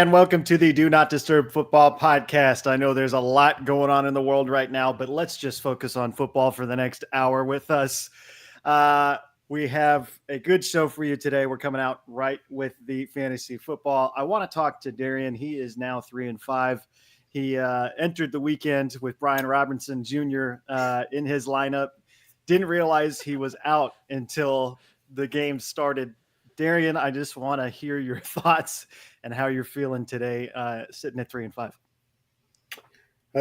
and welcome to the Do Not Disturb Football Podcast. I know there's a lot going on in the world right now, but let's just focus on football for the next hour with us. We have a good show for you today. We're coming out right with the fantasy football. I want to talk to Darian. He is now 3-5. He entered the weekend with Brian Robinson Jr. In his lineup. Didn't realize he was out until the game started. Darian, I just want to hear your thoughts and how you're feeling today, sitting at 3-5.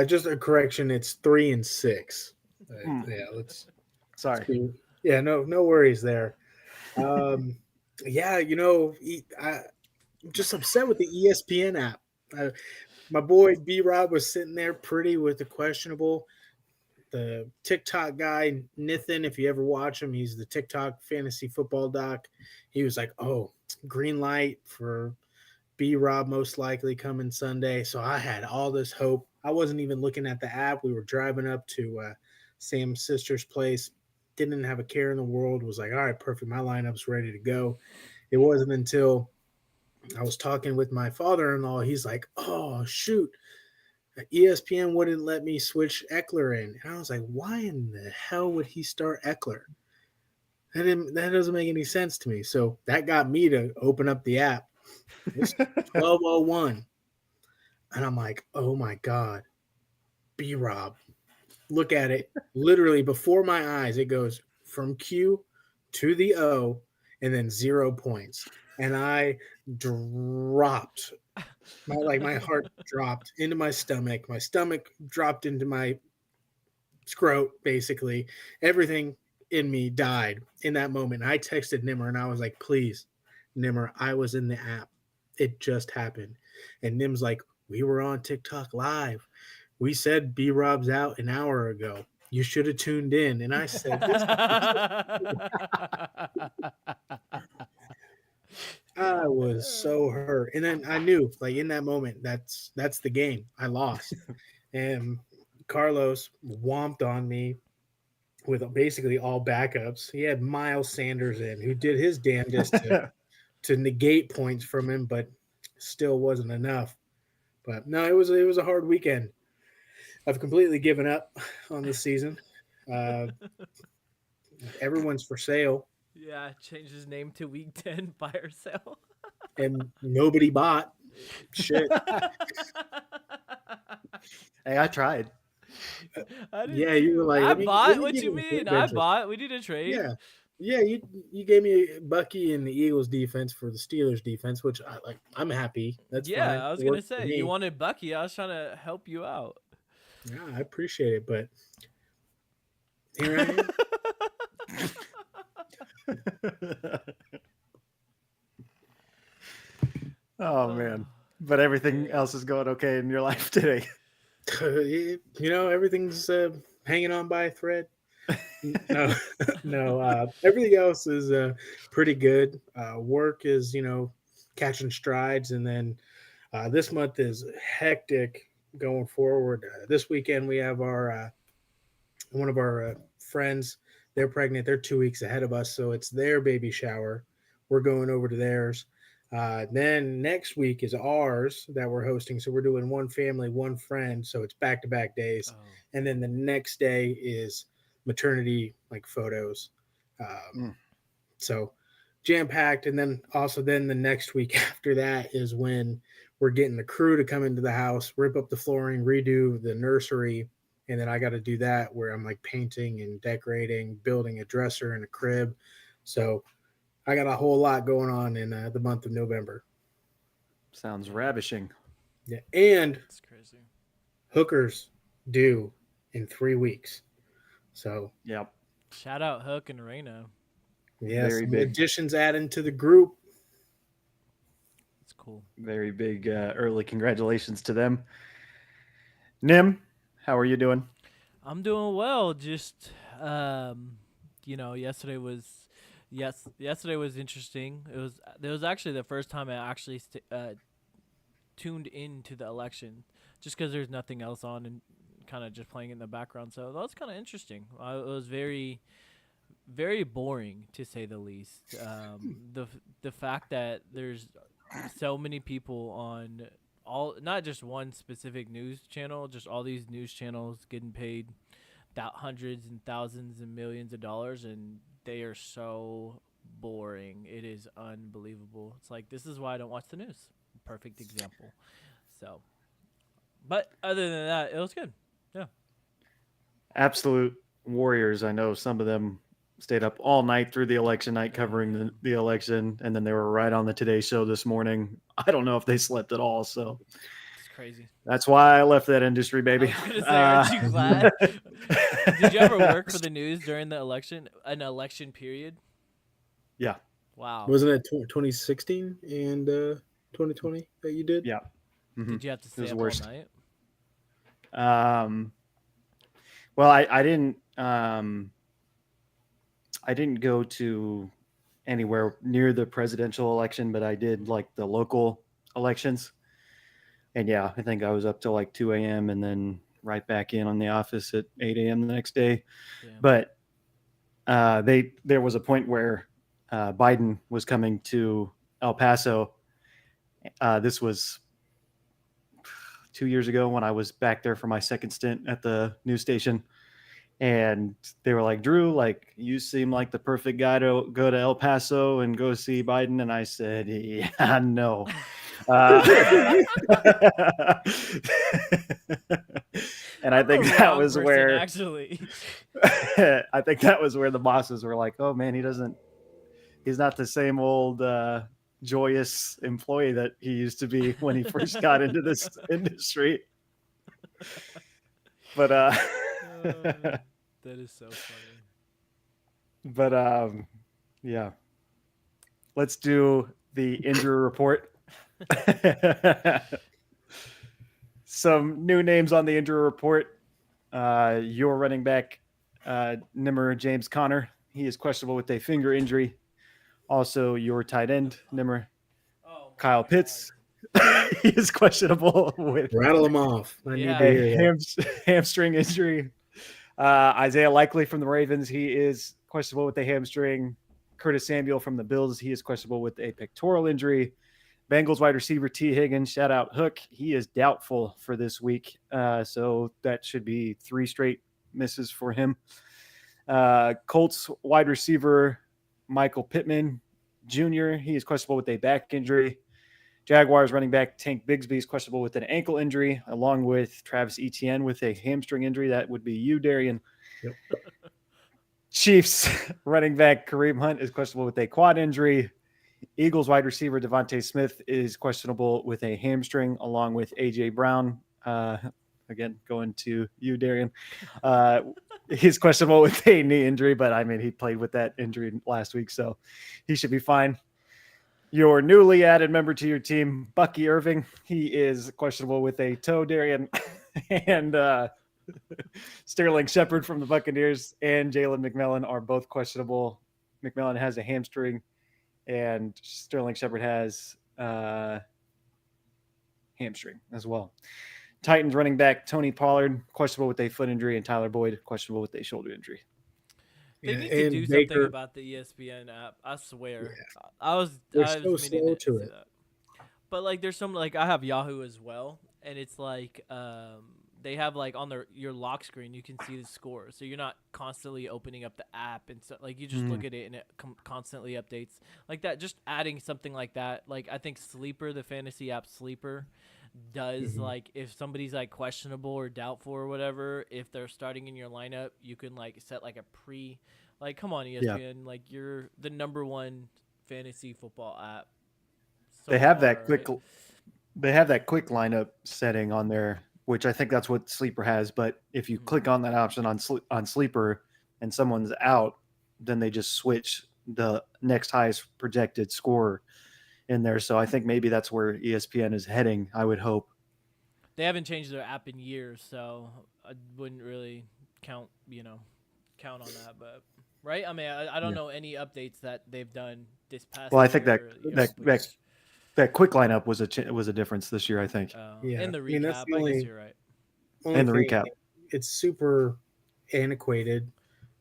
Just a correction. It's 3-6. Yeah, Sorry. Yeah, no worries there. Yeah, I'm just upset with the ESPN app. My boy B Rob was sitting there pretty with the questionable. The TikTok guy, Nathan, if you ever watch him, he's the TikTok fantasy football doc. He was like, oh, green light for B Rob most likely coming Sunday. So I had all this hope. I wasn't even looking at the app. We were driving up to Sam's sister's place. Didn't have a care in the world. Was like, all right, perfect. My lineup's ready to go. It wasn't until I was talking with my father-in-law. He's like, oh, shoot. ESPN wouldn't let me switch Eckler in. And I was like, why in the hell would he start Eckler? That doesn't make any sense to me. So that got me to open up the app. It's 12:01. And I'm like, oh my God, B Rob. Look at it. Literally before my eyes, it goes from Q to the O and then 0 points. And I dropped. My heart dropped into my stomach. My stomach dropped into my scrot, basically. Everything in me died in that moment. I texted Nimmer and I was like, please, Nimmer, I was in the app. It just happened. And Nim's like, we were on TikTok live. We said B Rob's out an hour ago. You should have tuned in. And I said, I was so hurt. And then I knew, like in that moment, that's the game. I lost. And Carlos whomped on me with basically all backups. He had Miles Sanders in, who did his damnedest to negate points from him, but still wasn't enough. But no, it was a hard weekend. I've completely given up on this season. Everyone's for sale. Yeah, changed his name to Week 10 fire sale. And nobody bought. Shit. Hey, I tried. Yeah, you were like, I bought. What give you him mean? I defenses. bought. We need a trade. Yeah. You gave me Bucky and the Eagles defense for the Steelers defense, which I'm happy. That's fine. I was gonna say you wanted Bucky. I was trying to help you out. Yeah, I appreciate it, but here I am. Oh man. But everything else is going okay in your life today. Everything's hanging on by a thread. No, everything else is pretty good. Work is, catching strides, and then this month is hectic going forward. This weekend we have our one of our friends. They're pregnant. They're 2 weeks ahead of us, so it's their baby shower. We're going over to theirs. Then next week is ours that we're hosting. So we're doing one family, one friend. So it's back-to-back days. Oh. And then the next day is maternity photos. So jam-packed. And then also then the next week after that is when we're getting the crew to come into the house, rip up the flooring, redo the nursery. And then I got to do that where I'm painting and decorating, building a dresser and a crib. So I got a whole lot going on in the month of November. Sounds ravishing. Yeah, and That's crazy. Hookers due in 3 weeks. So yep. Shout out Hook and Reno. Yes, additions added to the group. It's cool. Very big early congratulations to them. Nim, how are you doing? I'm doing well. Just yesterday was interesting. It was actually the first time I actually tuned into the election, just because there's nothing else on and kind of just playing in the background. So that was kind of interesting. It was very, very boring to say the least. The fact that there's so many people on not just one specific news channel, just all these news channels getting paid hundreds and thousands and millions of dollars, and they are so boring. It is unbelievable. It's like, this is why I don't watch the news. Perfect example. So, but other than that, it was good. Yeah. Absolute warriors. I know some of them stayed up all night through the election night covering the election, and then they were right on the Today Show this morning. I don't know if they slept at all, so It's crazy. that's why I left that industry, baby. I was gonna say, aren't you glad? Did you ever work for the news during the election, an election period? Yeah. Wow. Wasn't it 2016 and 2020 that you did? Yeah. Mhm. Did you have to stay was up the worst. all night? Well, I didn't go to anywhere near the presidential election, but I did like the local elections. And yeah, I think I was up till like 2 a.m. and then right back in on the office at 8 a.m. the next day. Damn. But there was a point where Biden was coming to El Paso. This was 2 years ago when I was back there for my second stint at the news station. And they were like, Drew, like, you seem like the perfect guy to go to El Paso and go see Biden. And I said, yeah, no. And I think that was where actually. I think that was where the bosses were like, oh man, he's not the same old joyous employee that he used to be when he first got into this industry. But that is so funny. But yeah. Let's do the injury report. Some new names on the injury report. Your running back, Nimmer James Conner. He is questionable with a finger injury. Also, your tight end, Nimmer Kyle Pitts. He is questionable with Rattle them off. I need to hear that. hamstring injury. Isaiah Likely from the Ravens. He is questionable with a hamstring. Curtis Samuel from the Bills. He is questionable with a pectoral injury. Bengals wide receiver T. Higgins, shout out Hook. He is doubtful for this week. So that should be 3 straight misses for him. Colts wide receiver Michael Pittman Jr. He is questionable with a back injury. Jaguars running back Tank Bigsby is questionable with an ankle injury, along with Travis Etienne with a hamstring injury. That would be you, Darian. Yep. Chiefs running back Kareem Hunt is questionable with a quad injury. Eagles wide receiver Devontae Smith is questionable with a hamstring, along with A.J. Brown. Again, going to you, Darian. He's questionable with a knee injury, but I mean, he played with that injury last week, so he should be fine. Your newly added member to your team, Bucky Irving, he is questionable with a toe, Darian. And Sterling Shepard from the Buccaneers and Jalen McMillan are both questionable. McMillan has a hamstring, and Sterling Shepard has hamstring as well. Titans running back Tony Pollard, questionable with a foot injury, and Tyler Boyd, questionable with a shoulder injury. They need to do something about the ESPN app. I swear. Yeah. I was so slow to it. that. But like, there's some, like, I have Yahoo as well, and it's like they have like on your lock screen you can see the score, so you're not constantly opening up the app and so like you just look at it and it constantly updates like that. Just adding something like that. Like I think Sleeper, the fantasy app Sleeper, does like if somebody's like questionable or doubtful or whatever, if they're starting in your lineup, you can like set like a like come on ESPN, like you're the number one fantasy football app. So They have far, that quick. right? They have that quick lineup setting on there, which I think that's what Sleeper has. But if you click on that option on Sleeper and someone's out, then they just switch the next highest projected score in there. So I think maybe that's where ESPN is heading. I would hope. They haven't changed their app in years, so I wouldn't really count on that. But right, I mean, I don't know any updates that they've done this past. Well, I think year, that quick lineup was a difference this year. I think. In the I mean, recap, that's the I only- guess you're right. Only And the thing, recap. It's super antiquated,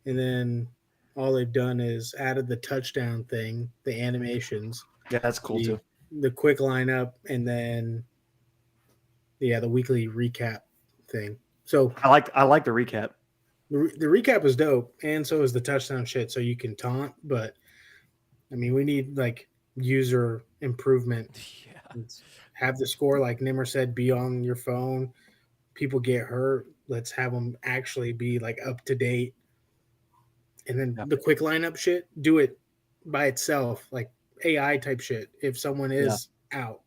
and then all they've done is added the touchdown thing, the animations. Yeah, that's cool too. the quick lineup, and then the weekly recap thing. So I like the recap. the recap is dope, and so is the touchdown shit. So you can taunt, but I mean, we need like user improvement. Yeah. Have the score, like Nimmer said, be on your phone. People get hurt. Let's have them actually be like up to date. And then Yeah. the quick lineup shit, do it by itself, like AI type shit. If someone is out,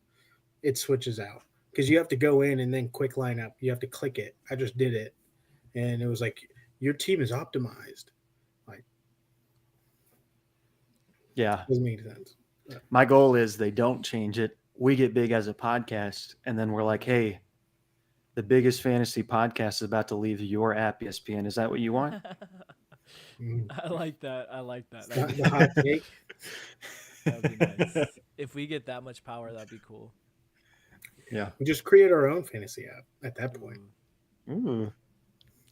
it switches out because you have to go in and then quick lineup. You have to click it. I just did it, and it was like your team is optimized. Like, Yeah. doesn't make sense. My goal is they don't change it. We get big as a podcast, and then we're like, hey, the biggest fantasy podcast is about to leave your app, ESPN. Is that what you want? I like that. I like that. The hot take. That'd be nice. If we get that much power, that'd be cool. Yeah. We just create our own fantasy app at that point. Ooh.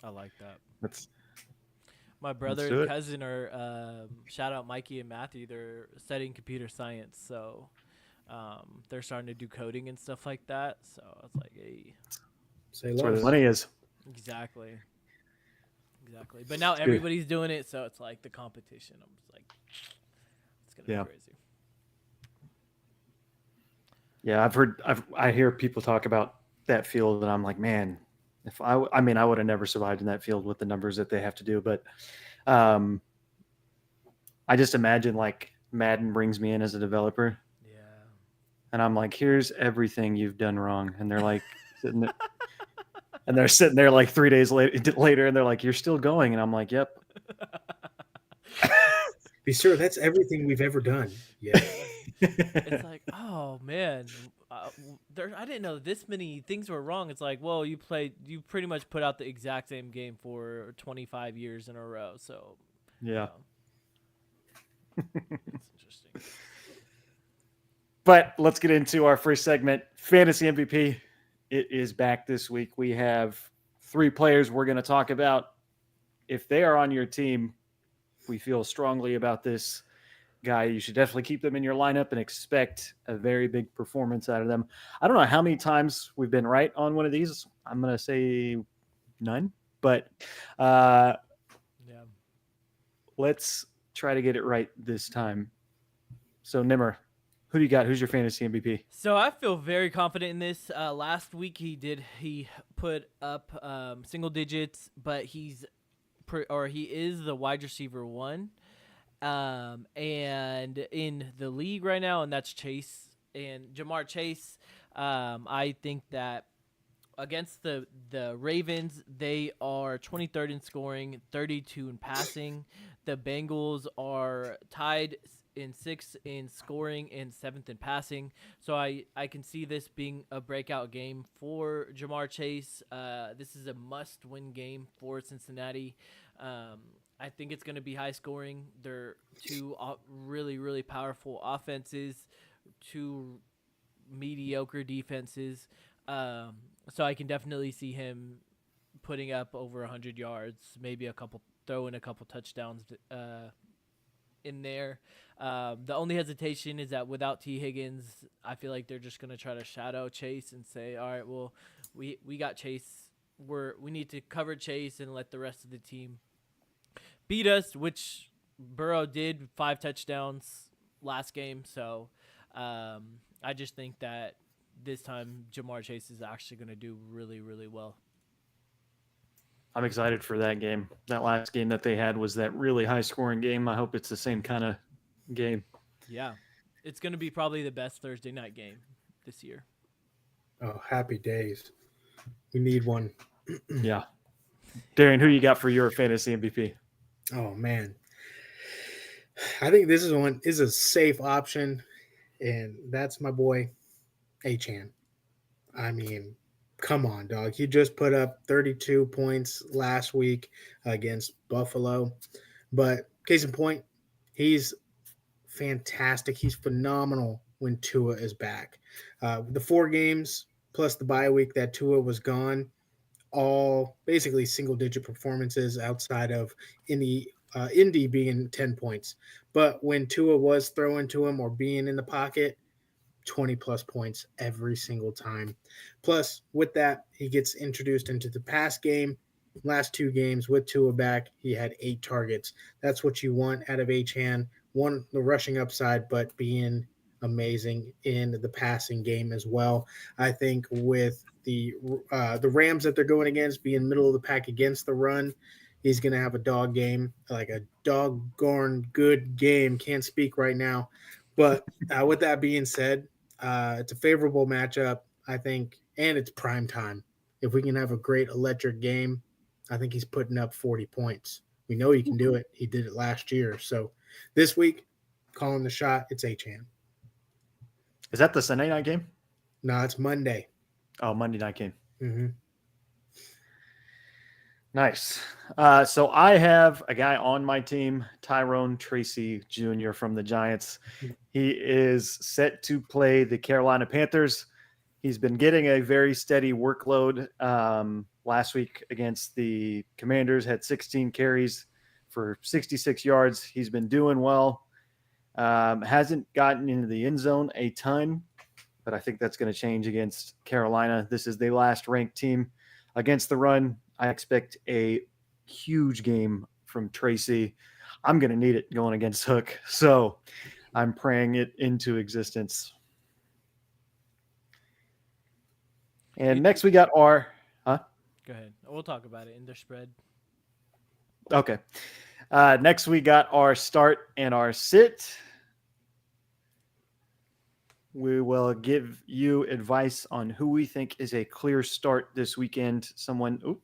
I like that. That's My brother do and it. cousin are shout out Mikey and Matthew. They're studying computer science, so they're starting to do coding and stuff like that. So I was like, hey, Say that's where the less. money is. exactly. But now good. everybody's doing it, so it's like the competition. I'm just like, it's gonna Yeah. be crazy. Yeah, I hear people talk about that field, and I'm like, man, if I would have never survived in that field with the numbers that they have to do. But I just imagine like Madden brings me in as a developer, Yeah. and I'm like, here's everything you've done wrong, and they're like, sitting there, and they're sitting there like 3 days later, and they're like, you're still going, and I'm like, yep. Be sure that's everything we've ever done. Yeah. It's like, oh man, I didn't know this many things were wrong. It's like, well, you pretty much put out the exact same game for 25 years in a row. So, Yeah. it's interesting. But let's get into our first segment, Fantasy MVP. It is back this week. We have 3 players we're going to talk about. If they are on your team, we feel strongly about this guy. You should definitely keep them in your lineup and expect a very big performance out of them. I don't know how many times we've been right on one of these. I'm going to say none, but Yeah. let's try to get it right this time. So, Nimmer, who do you got? Who's your fantasy MVP? So I feel very confident in this. Last week he put up single digits, but he is the wide receiver 1. And in the league right now, and that's Chase and Jamar Chase. I think that against the Ravens, they are 23rd in scoring, 32 in passing. The Bengals are tied in 6th in scoring and 7th in passing. So I can see this being a breakout game for Jamar Chase. This is a must-win game for Cincinnati. I think it's going to be high scoring. They're 2 really, really powerful offenses, 2 mediocre defenses. So I can definitely see him putting up over 100 yards, maybe throwing a couple touchdowns in there. The only hesitation is that without T. Higgins, I feel like they're just going to try to shadow Chase and say, all right, well, we got Chase. We need to cover Chase and let the rest of the team beat us, which Burrow did, 5 touchdowns last game. So I just think that this time Jamar Chase is actually going to do really, really well. I'm excited for that game. That last game that they had was that really high-scoring game. I hope it's the same kind of game. Yeah. It's going to be probably the best Thursday night game this year. Oh, happy days. We need one. Yeah. Darian, who you got for your fantasy MVP? Oh man. I think this is a safe option, and that's my boy Achan. I mean, come on, dog. He just put up 32 points last week against Buffalo. But case in point, he's fantastic. He's phenomenal when Tua is back. The 4 games plus the bye week that Tua was gone, all basically single-digit performances outside of Indy being 10 points. But when Tua was throwing to him or being in the pocket, 20 plus points every single time. Plus, with that, he gets introduced into the pass game. Last 2 games with Tua back, he had 8 targets. That's what you want out of Achane. One, the rushing upside, but being amazing in the passing game as well. I think with the Rams that they're going against, being middle of the pack against the run, he's going to have a dog game, like a doggone good game. Can't speak right now. But with that being said, it's a favorable matchup, I think, and it's prime time. If we can have a great electric game, I think he's putting up 40 points. We know he can do it. He did it last year. So this week, calling the shot, it's Achane. Is that the Sunday night game? No, it's Monday. Oh, Monday night game. Mm-hmm. Nice. So I have a guy on my team, Tyrone Tracy Jr. from the Giants. He is set to play the Carolina Panthers. He's been getting a very steady workload. Last week against the Commanders, had 16 carries for 66 yards. He's been doing well. Hasn't gotten into the end zone a ton, but I think that's going to change against Carolina. This is the last ranked team against the run. I expect a huge game from Tracy. I'm going to need it going against Hook, so I'm praying it into existence. And next we got our Go ahead. We'll talk about it in their spread. Okay. Next, we got our start and our sit. We will give you advice on who we think is a clear start this weekend. Someone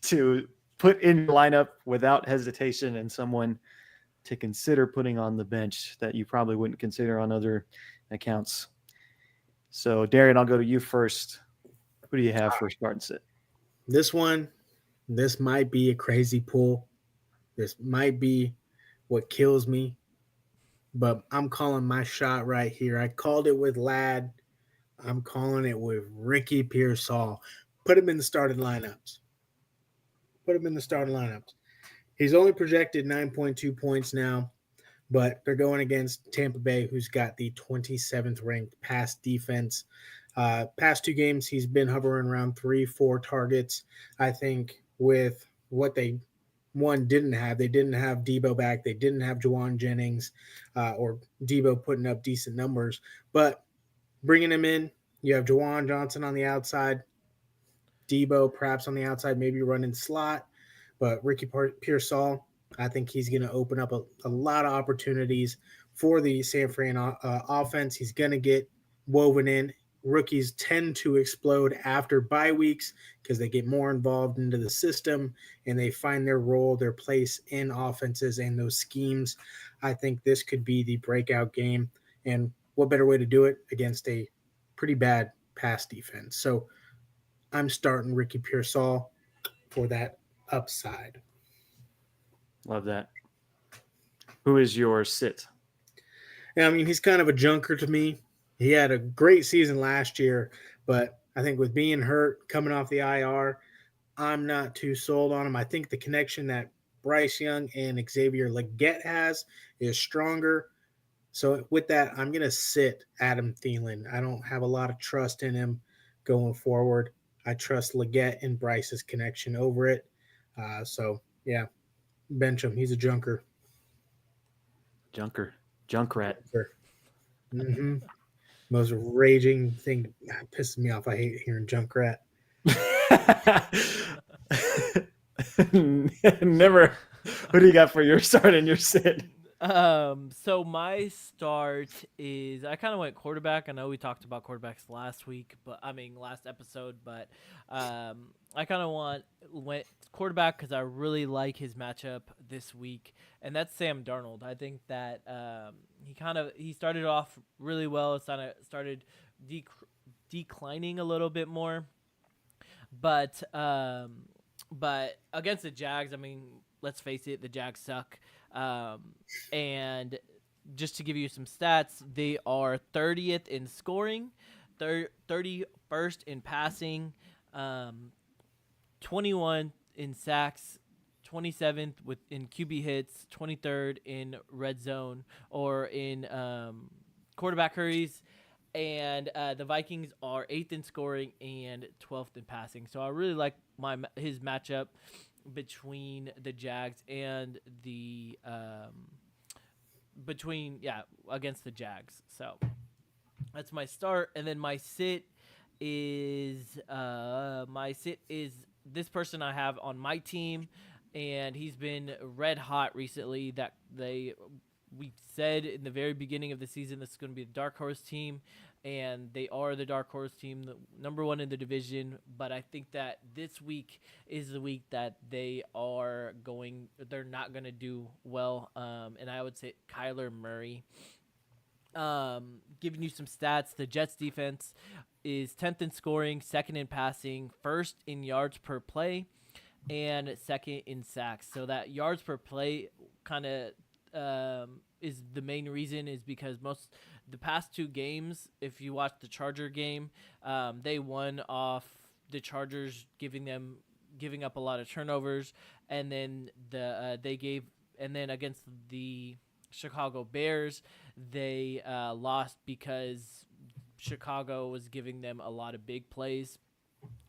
to put in your lineup without hesitation, and someone to consider putting on the bench that you probably wouldn't consider on other accounts. So, Darian, I'll go to you first. Who do you have for start and sit? This might be a crazy pull. This might be what kills me, but I'm calling my shot right here. I called it with Ladd. I'm calling it with Ricky Pearsall. Put him in the starting lineups. He's only projected 9.2 points now, but they're going against Tampa Bay, who's got the 27th ranked pass defense. Past 2 games, he's been hovering around 3-4 targets. I think with what they didn't have Debo back. They didn't have Juwan Jennings or Debo putting up decent numbers. But bringing him in, you have Juwan Johnson on the outside, Debo perhaps on the outside, maybe running slot. But Ricky Pearsall, I think he's going to open up a lot of opportunities for the San Fran offense. He's going to get woven in. Rookies tend to explode after bye weeks because they get more involved into the system and they find their role, their place in offenses and those schemes. I think this could be the breakout game. And what better way to do it against a pretty bad pass defense? So I'm starting Ricky Pearsall for that upside. Love that. Who is your sit? Yeah, I mean, he's kind of a junker to me. He had a great season last year, but I think with being hurt, coming off the IR, I'm not too sold on him. I think the connection that Bryce Young and Xavier Legette has is stronger. So with that, I'm going to sit Adam Thielen. I don't have a lot of trust in him going forward. I trust Legette and Bryce's connection over it. So, yeah, bench him. He's a junker. Junkrat. Mm-hmm. Most raging thing pisses me off. I hate hearing Junkrat. Never. Who do you got for your start and your sit? So my start is I kind of went quarterback. I know we talked about quarterbacks last episode, but I kind of went quarterback because I really like his matchup this week, and that's Sam Darnold. I think that he started off really well. It started declining a little bit more, but against the Jags, I mean, let's face it, the Jags suck. And just to give you some stats, they are 30th in scoring, 31st in passing, 21 in sacks, 27th in QB hits, 23rd in red zone or in quarterback hurries, and the Vikings are 8th in scoring and 12th in passing. So I really like his matchup between the Jags and the against the Jags. So that's my start, and then my sit is this person I have on my team, and he's been red hot recently. We said in the very beginning of the season this is going to be the dark horse team, and they are the dark horse team, the number one in the division. But I think that this week is the week that they're not going to do well. And I would say Kyler Murray. Giving you some stats, the Jets defense is 10th in scoring, 2nd in passing, 1st in yards per play, and 2nd in sacks. So that yards per play kind of is the main reason, is because the past 2 games, if you watch the Charger game, they won off the Chargers giving up a lot of turnovers, and then against the Chicago Bears, they lost because Chicago was giving them a lot of big plays.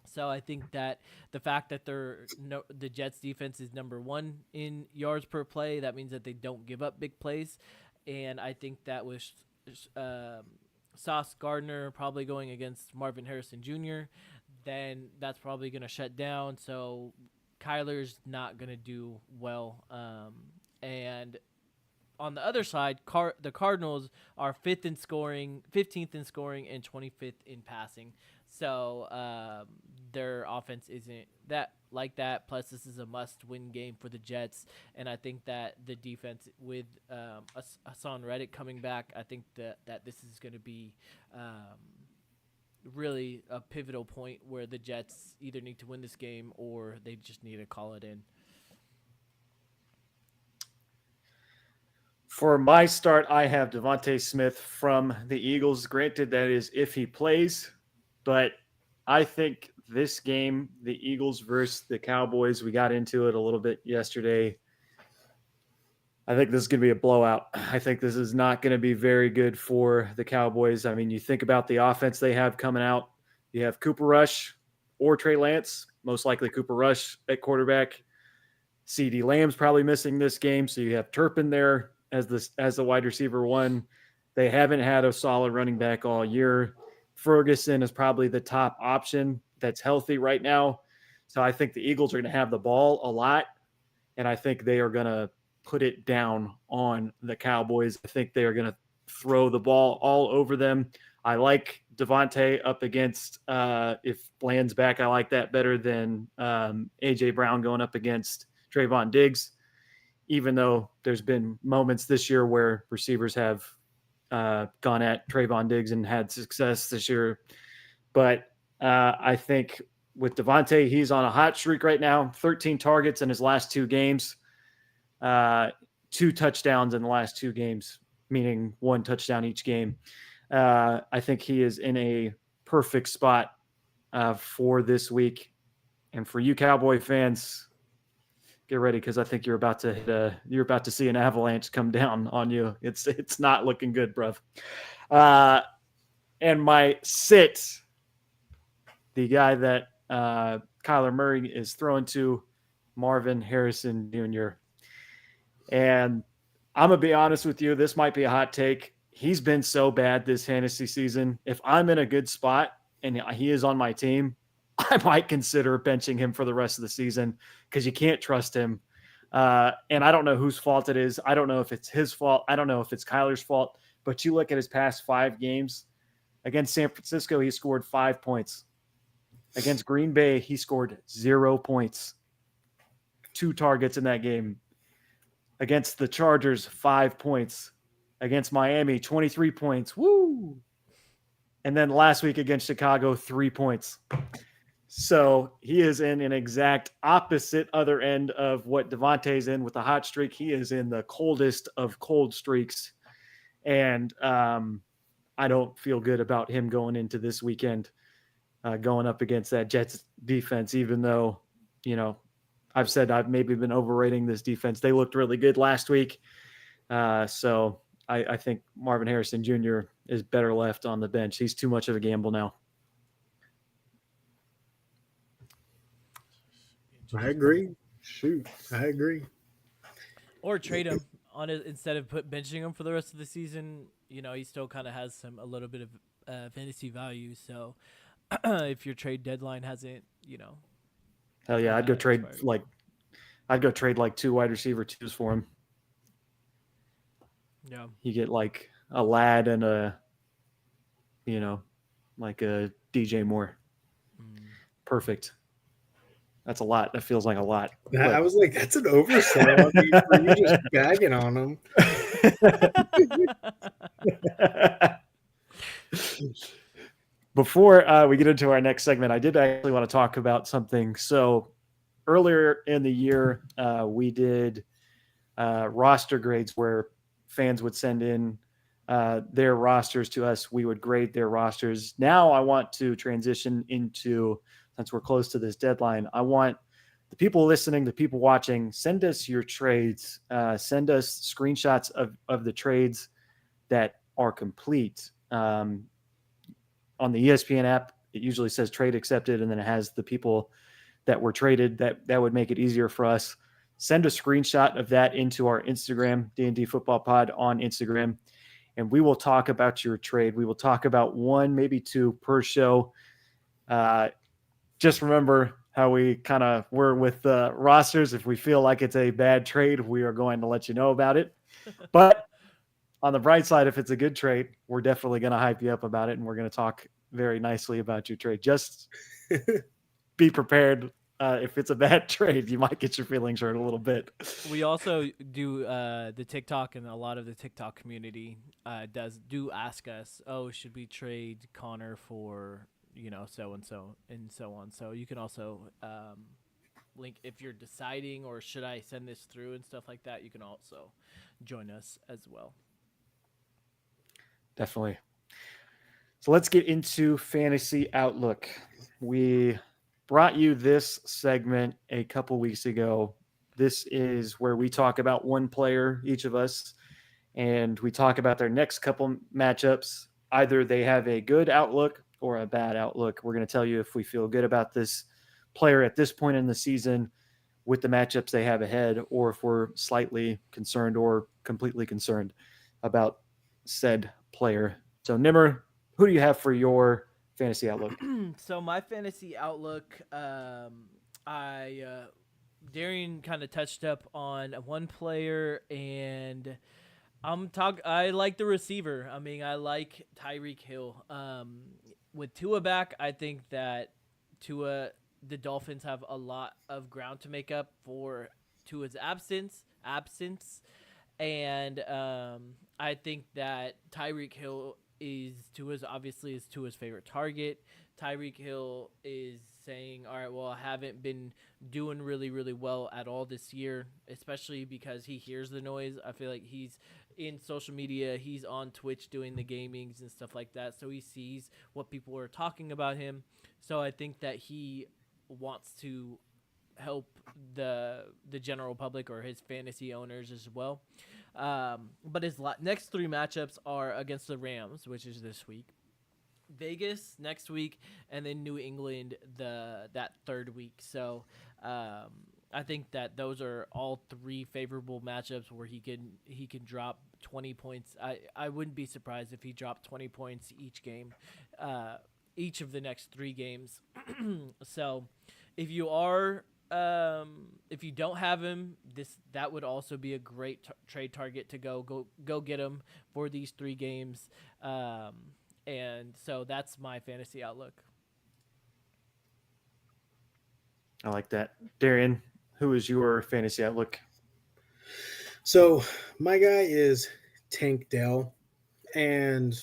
So I think that the fact that the Jets defense is number 1 in yards per play, that means that they don't give up big plays. And I think that with Sauce Gardner probably going against Marvin Harrison Jr., then that's probably going to shut down. So Kyler's not going to do well. And on the other side, the Cardinals are 15th in scoring, and 25th in passing. So their offense isn't that like that. Plus, this is a must-win game for the Jets, and I think that the defense with Hassan Reddick coming back, I think that this is going to be really a pivotal point where the Jets either need to win this game or they just need to call it in. For my start, I have Devontae Smith from the Eagles. Granted, that is if he plays, but I think this game, the Eagles versus the Cowboys, we got into it a little bit yesterday. I think this is going to be a blowout. I think this is not going to be very good for the Cowboys. I mean, you think about the offense they have coming out. You have Cooper Rush or Trey Lance, most likely Cooper Rush at quarterback. CeeDee Lamb's probably missing this game, so you have Turpin there as the wide receiver 1. They haven't had a solid running back all year. Ferguson is probably the top option that's healthy right now. So I think the Eagles are going to have the ball a lot, and I think they are going to put it down on the Cowboys. I think they are going to throw the ball all over them. I like Devontae up against if Bland's back, I like that better than A.J. Brown going up against Trayvon Diggs, even though there's been moments this year where receivers have gone at Trayvon Diggs and had success this year. But I think with Devontae, he's on a hot streak right now, 13 targets in his last 2 games, 2 touchdowns in the last 2 games, meaning 1 touchdown each game. I think he is in a perfect spot for this week. And for you Cowboy fans, get ready, because I think you're about to see an avalanche come down on you. It's not looking good, bruv. And my sit, the guy that Kyler Murray is throwing to, Marvin Harrison Jr. And I'm gonna be honest with you, this might be a hot take. He's been so bad this fantasy season. If I'm in a good spot and he is on my team, I might consider benching him for the rest of the season, because you can't trust him. And I don't know whose fault it is. I don't know if it's his fault. I don't know if it's Kyler's fault. But you look at his past 5 games. Against San Francisco, he scored 5 points. Against Green Bay, he scored 0 points. 2 targets in that game. Against the Chargers, 5 points. Against Miami, 23 points. Woo! And then last week against Chicago, 3 points. So he is in an exact opposite other end of what Devontae's in with a hot streak. He is in the coldest of cold streaks. And I don't feel good about him going into this weekend, going up against that Jets defense, even though, I've said I've maybe been overrating this defense. They looked really good last week. So I think Marvin Harrison Jr. is better left on the bench. He's too much of a gamble now. I agree. Shoot, I agree. Or trade him on it instead of benching him for the rest of the season. You know, he still kind of has a little bit of fantasy value. So if your trade deadline hasn't, Hell yeah, I'd go trade expired. like 2 wide receiver twos for him. Yeah. You get like a Lad and like a DJ Moore. Perfect. That's a lot. That feels like a lot. I was like, that's an oversell. I mean, for you just bagging on him. Before we get into our next segment, I did actually want to talk about something. So earlier in the year, we did roster grades where fans would send in their rosters to us. We would grade their rosters. Now I want to transition into, since we're close to this deadline, I want the people listening, the people watching, send us your trades. Send us screenshots of the trades that are complete. On the ESPN app, it usually says trade accepted, and then it has the people that were traded. That would make it easier for us. Send a screenshot of that into our Instagram, D&D Football Pod on Instagram, and we will talk about your trade. We will talk about 1, maybe 2 per show. Just remember how we kind of were with the rosters. If we feel like it's a bad trade, we are going to let you know about it. But on the bright side, if it's a good trade, we're definitely going to hype you up about it, and we're going to talk very nicely about your trade. Just be prepared. If it's a bad trade, you might get your feelings hurt a little bit. We also do the TikTok, and a lot of the TikTok community do ask us, oh, should we trade Connor for so and so on. So you can also link if you're deciding, or should I send this through and stuff like that. You can also join us as well. Definitely. So let's get into Fantasy Outlook. We brought you this segment a couple weeks ago. This is where we talk about one player, each of us, and we talk about their next couple matchups. Either they have a good outlook or a bad outlook. We're going to tell you if we feel good about this player at this point in the season with the matchups they have ahead, or if we're slightly concerned or completely concerned about said player. So, Nimmer, who do you have for your fantasy outlook? So my fantasy outlook, Darian kind of touched up on one player, and I like the receiver. I mean, I like Tyreek Hill. With Tua back, I think that the Dolphins have a lot of ground to make up for Tua's absence, and I think that Tyreek Hill is Tua's favorite target. Tyreek Hill is saying, all right, well, I haven't been doing really, really well at all this year, especially because he hears the noise. I feel like he's in social media. He's on Twitch doing the gamings and stuff like that. So he sees what people are talking about him. So I think that he wants to help the general public or his fantasy owners as well. But his next 3 matchups are against the Rams, which is this week, Vegas next week, and then New England that third week. So I think that those are all 3 favorable matchups where he can drop 20 points. I wouldn't be surprised if he dropped 20 points each game, each of the next 3 games. So if you don't have him, that would also be a great trade target to go get him for these 3 games. And so that's my fantasy outlook. I like that. Darian, who is your fantasy outlook? So my guy is Tank Dell, and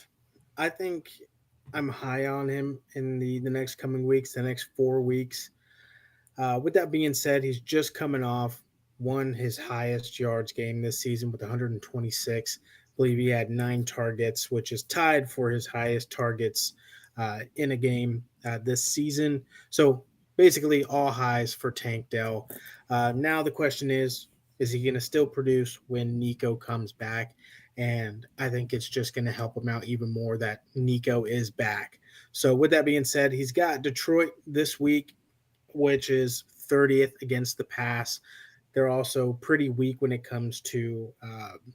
I think I'm high on him in the next coming weeks, the next 4 weeks. With that being said, he's just coming off his highest yards game this season with 126. I believe he had 9 targets, which is tied for his highest targets in a game this season. So basically all highs for Tank Dell. Now the question is he going to still produce when Nico comes back? And I think it's just going to help him out even more that Nico is back. So with that being said, he's got Detroit this week, which is 30th against the pass. They're also pretty weak when it comes to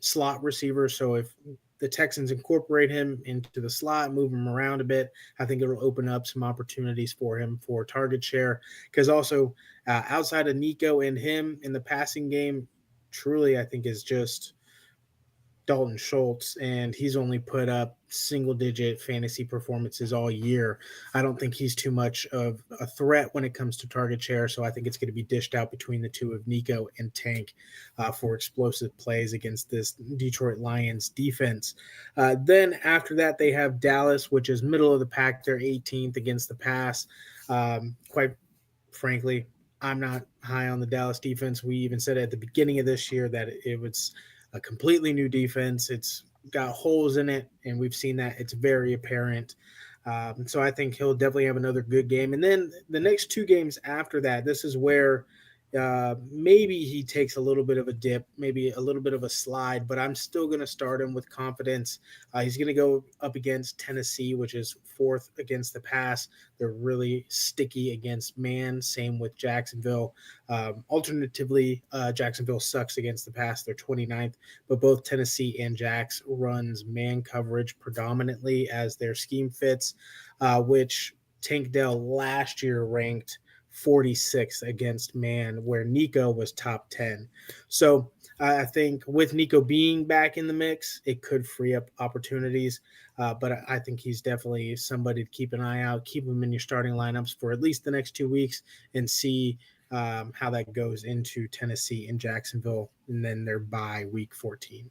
slot receivers. So if the Texans incorporate him into the slot, move him around a bit, I think it'll open up some opportunities for him for target share. Because also outside of Nico and him in the passing game, truly I think is just Dalton Schultz, and he's only put up single-digit fantasy performances all year. I don't think he's too much of a threat when it comes to target share, so I think it's going to be dished out between the two of Nico and Tank for explosive plays against this Detroit Lions defense. Then after that, they have Dallas, which is middle of the pack. They're 18th against the pass. Quite frankly, I'm not high on the Dallas defense. We even said at the beginning of this year that it was a completely new defense. It's got holes in it, and we've seen that. It's very apparent. So I think he'll definitely have another good game. And then the next two games after that, this is where maybe he takes a little bit of a dip, maybe a little bit of a slide, but I'm still going to start him with confidence. He's going to go up against Tennessee, which is 4th against the pass. They're really sticky against man. Same with Jacksonville. Alternatively, Jacksonville sucks against the pass. They're 29th, but both Tennessee and Jax runs man coverage predominantly as their scheme fits, which Tank Dell last year ranked 46th against man, where Nico was top 10. So I think with Nico being back in the mix, it could free up opportunities. But I think he's definitely somebody to keep an eye out, keep him in your starting lineups for at least the next 2 weeks and see how that goes into Tennessee and Jacksonville, and then their bye week 14.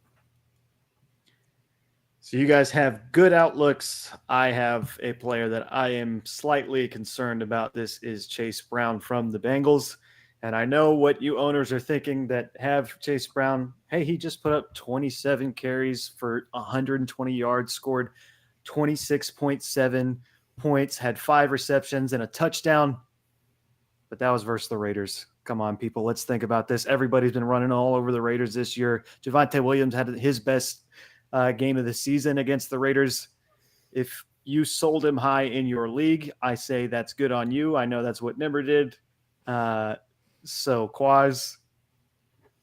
So you guys have good outlooks. I have a player that I am slightly concerned about. This is Chase Brown from the Bengals. And I know what you owners are thinking that have Chase Brown. Hey, he just put up 27 carries for 120 yards, scored 26.7 points, had 5 receptions and a touchdown. But that was versus the Raiders. Come on, people. Let's think about this. Everybody's been running all over the Raiders this year. Javonte Williams had his best game of the season against the Raiders. If you sold him high in your league, I say that's good on you. I know that's what Nimber did. So Quaz,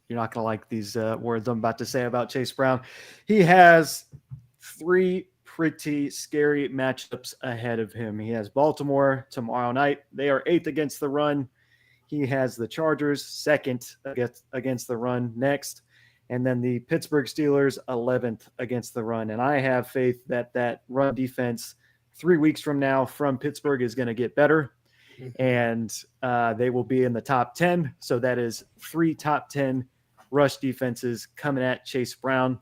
you're not going to like these words I'm about to say about Chase Brown. He has 3 pretty scary matchups ahead of him. He has Baltimore tomorrow night. They are 8th against the run. He has the Chargers 2nd against the run next. And then the Pittsburgh Steelers 11th against the run. And I have faith that that run defense 3 weeks from now from Pittsburgh is going to get better. And they will be in the top 10. So that is 3 top 10 rush defenses coming at Chase Brown.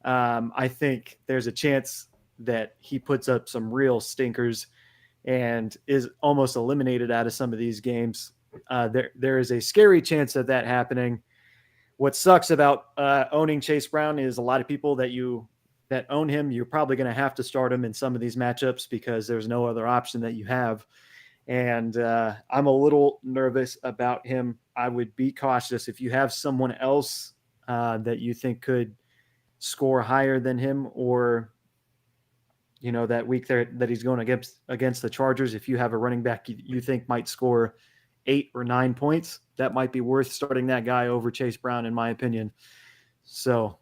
I think there's a chance that he puts up some real stinkers and is almost eliminated out of some of these games. There is a scary chance of that happening. What sucks about owning Chase Brown is a lot of people that own him, you're probably going to have to start him in some of these matchups because there's no other option that you have. And I'm a little nervous about him. I would be cautious if you have someone else that you think could score higher than him, or that week there that he's going against the Chargers. If you have a running back you think might score 8 or 9 points, that might be worth starting that guy over Chase Brown, in my opinion. So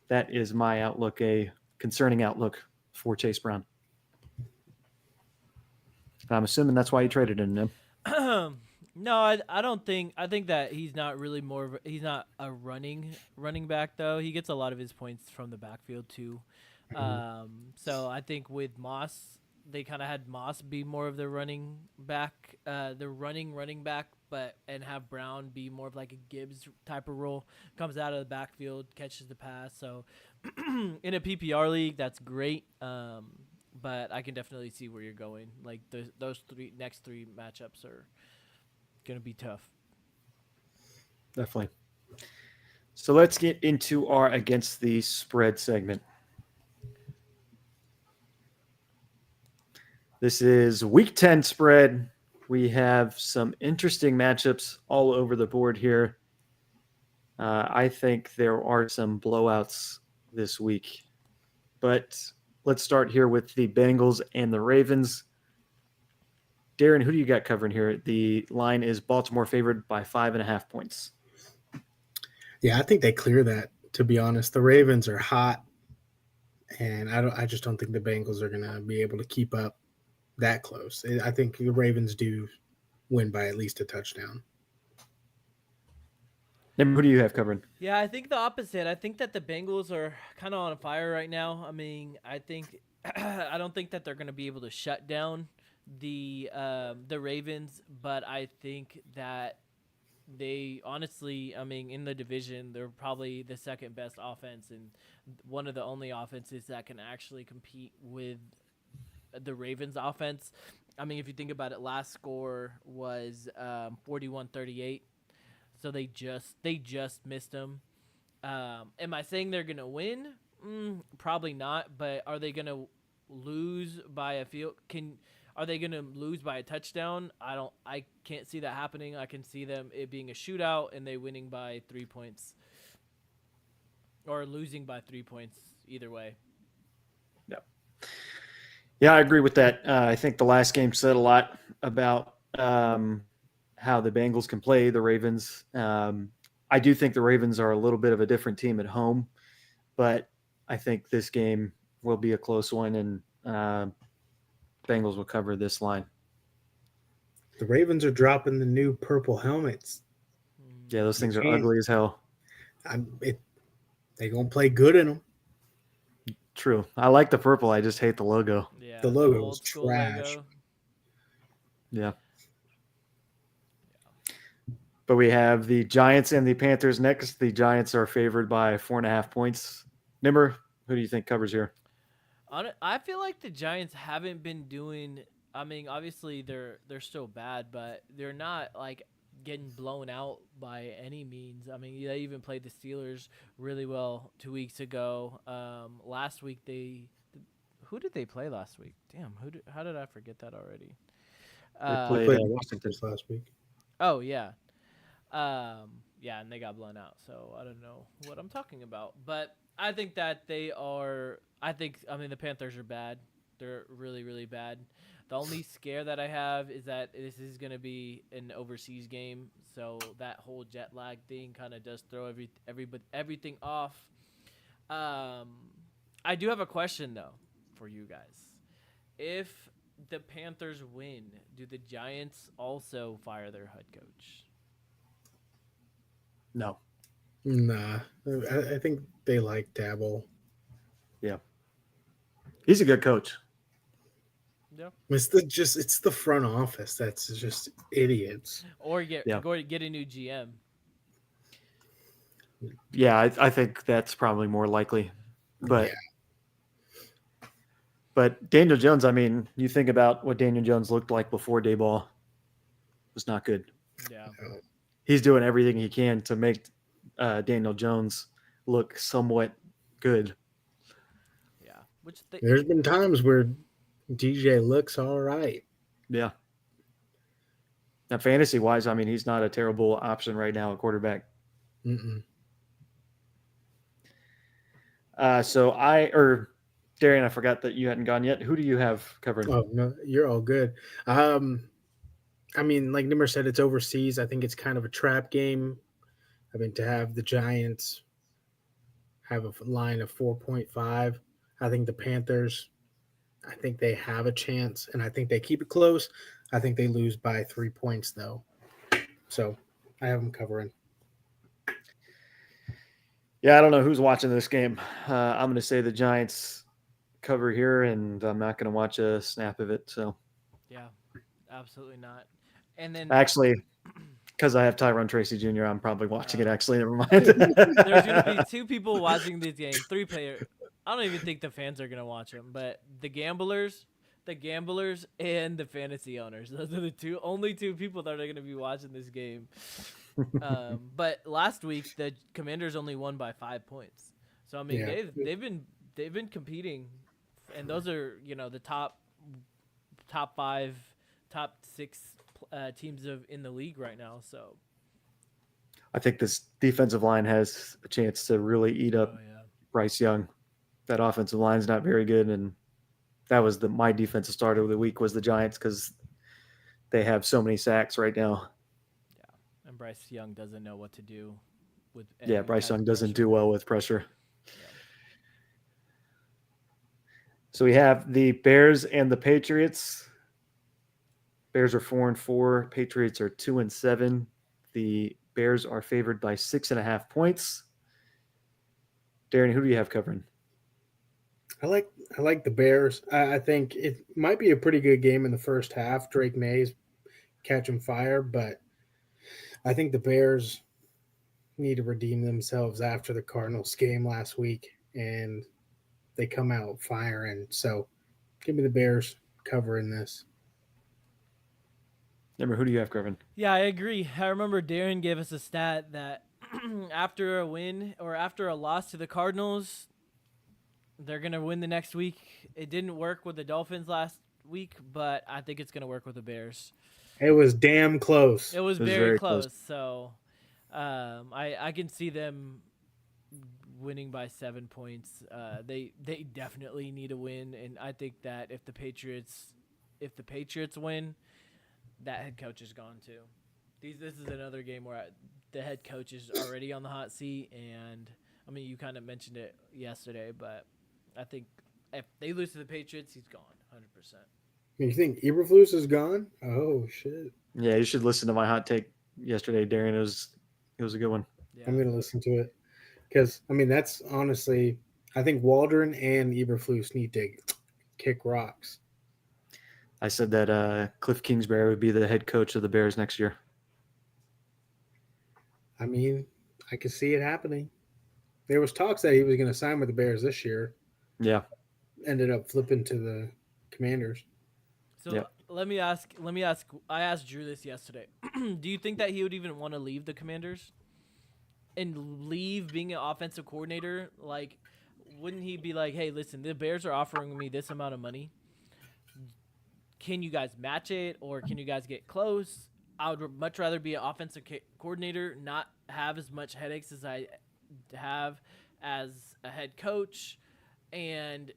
that is my outlook, a concerning outlook for Chase Brown. I'm assuming that's why you traded in him. No, I don't think. I think that he's not really he's not a running back though. He gets a lot of his points from the backfield too. So I think with Moss, they kind of had Moss be more of the running back, running back, and have Brown be more of like a Gibbs type of role. Comes out of the backfield, catches the pass. So in a PPR league, that's great. But I can definitely see where you're going. Like those next three matchups are going to be tough. Definitely. So let's get into our against the spread segment. This is week 10 spread. We have some interesting matchups all over the board here. I think there are some blowouts this week. But let's start here with the Bengals and the Ravens. Darren, who do you got covering here? The line is Baltimore favored by 5.5 points. Yeah, I think they clear that. To be honest, the Ravens are hot, and I just don't think the Bengals are going to be able to keep up that close. I think the Ravens do win by at least a touchdown. Who do you have covering? Yeah, I think the opposite. I think that the Bengals are kind of on fire right now. I mean, I think I don't think that they're going to be able to shut down the Ravens, but I think that they honestly, I mean, in the division, they're probably the second best offense and one of the only offenses that can actually compete with the Ravens offense. I mean, if you think about it, last score was 41-38. So they just missed them. Am I saying they're gonna win? Probably not. But are they gonna lose by a field? Are they gonna lose by a touchdown? I can't see that happening. I can see it being a shootout and they winning by 3 points, or losing by 3 points. Either way. Yeah, I agree with that. I think the last game said a lot about how the Bengals can play the Ravens. I do think the Ravens are a little bit of a different team at home, but I think this game will be a close one, and Bengals will cover this line. The Ravens are dropping the new purple helmets. Yeah, those things are ugly as hell. They're going to play good in them. True. I like the purple. I just hate the logo. Yeah, The logo old is school trash. logo. Yeah. But we have the Giants and the Panthers next. The Giants are favored by 4.5 points. Nimmer, who do you think covers here? I feel like the Giants haven't been doing. I mean, obviously they're still bad, but they're not like getting blown out by any means. I mean, they even played the Steelers really well 2 weeks ago. Last week who did they play last week? Damn, how did I forget that already? They Played played Washington last week. Oh yeah. Yeah, and they got blown out, so I don't know what I'm talking about. But I think that the Panthers are bad. They're really, really bad. The only scare that I have is that this is going to be an overseas game, so that whole jet lag thing kind of does throw everything off. I do have a question, though, for you guys. If the Panthers win, do the Giants also fire their head coach? No. Nah, I think they like Dabble. Yeah. He's a good coach. Yeah. It's the front office that's just idiots. Or get a new GM. Yeah, I think that's probably more likely. But But Daniel Jones, I mean, you think about what Daniel Jones looked like before Dayball. It was not good. Yeah. He's doing everything he can to make Daniel Jones look somewhat good. Yeah. There's been times where DJ looks all right. Yeah. Now, fantasy-wise, I mean, he's not a terrible option right now at quarterback. Mm-mm. Darian, I forgot that you hadn't gone yet. Who do you have covering? Oh no, you're all good. I mean, like Nimmer said, it's overseas. I think it's kind of a trap game. I mean, to have the Giants have a line of 4.5, I think the Panthers, I think they have a chance, and I think they keep it close. I think they lose by 3 points, though. So I have them covering. Yeah, I don't know who's watching this game. I'm going to say the Giants cover here, and I'm not going to watch a snap of it. So, yeah, absolutely not. And then actually, because I have Tyrone Tracy Jr., I'm probably watching it. Actually, never mind. There's going to be 2 people watching this game, 3 players. I don't even think the fans are going to watch them, but the gamblers, and the fantasy owners. Those are the only two people that are going to be watching this game. But last week the Commanders only won by 5 points. So I mean they've been competing, and those are the top 5, top 6 teams in the league right now. So I think this defensive line has a chance to really eat up yeah. Bryce Young. That offensive line's not very good, and that was my defensive starter of the week was the Giants because they have so many sacks right now. Yeah, and Bryce Young doesn't know what to do with Yeah, any Bryce type Young of doesn't pressure. do well with pressure. Yeah. So we have the Bears and the Patriots. Bears are 4-4. Patriots are 2-7. The Bears are favored by 6.5 points. Darren, who do you have covering? I like the Bears. I think it might be a pretty good game in the first half. Drake May's catching fire, but I think the Bears need to redeem themselves after the Cardinals game last week, and they come out firing. So give me the Bears covering this. Remember, who do you have covering? Yeah, I agree. I remember Darren gave us a stat that after a win or after a loss to the Cardinals, they're going to win the next week. It didn't work with the Dolphins last week, but I think it's going to work with the Bears. It was damn close. It was It was very very close. close. So I can see them winning by 7 points. They definitely need a win, and I think that if the Patriots win, that head coach is gone too. This is another game where the head coach is already on the hot seat, and I mean you kind of mentioned it yesterday, but I think if they lose to the Patriots, he's gone 100%. You think Eberflus is gone? Oh shit! Yeah, you should listen to my hot take yesterday, Darren. It was a good one. Yeah. I'm gonna listen to it because I mean that's honestly I think Waldron and Eberflus need to kick rocks. I said that Cliff Kingsbury would be the head coach of the Bears next year. I mean, I could see it happening. There was talks that he was going to sign with the Bears this year. Yeah. Ended up flipping to the Commanders. So Yep. let me ask. I asked Drew this yesterday. Do you think that he would even want to leave the Commanders and leave being an offensive coordinator? Like, wouldn't he be like, "Hey, listen, the Bears are offering me this amount of money. Can you guys match it, or can you guys get close? I would much rather be an offensive coordinator, not have as much headaches as I have as a head coach, and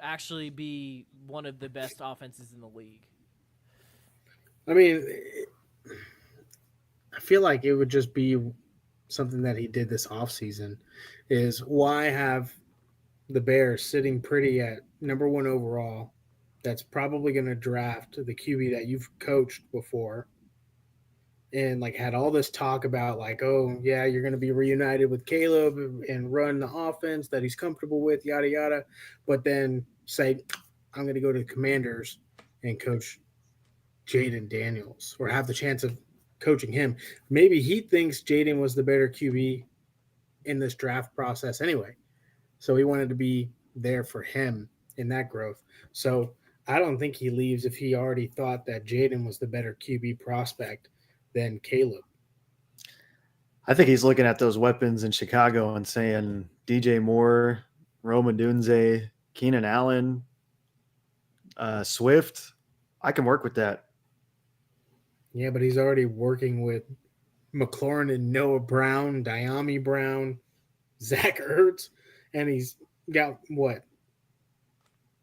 actually be one of the best offenses in the league." I mean, I feel like it would just be something that he did this offseason is why have the Bears sitting pretty at number 1 overall that's probably going to draft the QB that you've coached before and like had all this talk about like, oh yeah, you're going to be reunited with Caleb and run the offense that he's comfortable with, yada yada, but then say I'm going to go to the Commanders and coach Jaden Daniels or have the chance of coaching him. Maybe he thinks Jaden was the better QB in this draft process anyway, so he wanted to be there for him in that growth. So I don't think he leaves if he already thought that Jaden was the better QB prospect than Caleb. I think he's looking at those weapons in Chicago and saying DJ Moore, Rome Odunze, Keenan Allen, Swift. I can work with that. Yeah, but he's already working with McLaurin and Noah Brown, Diami Brown, Zach Ertz, and he's got what?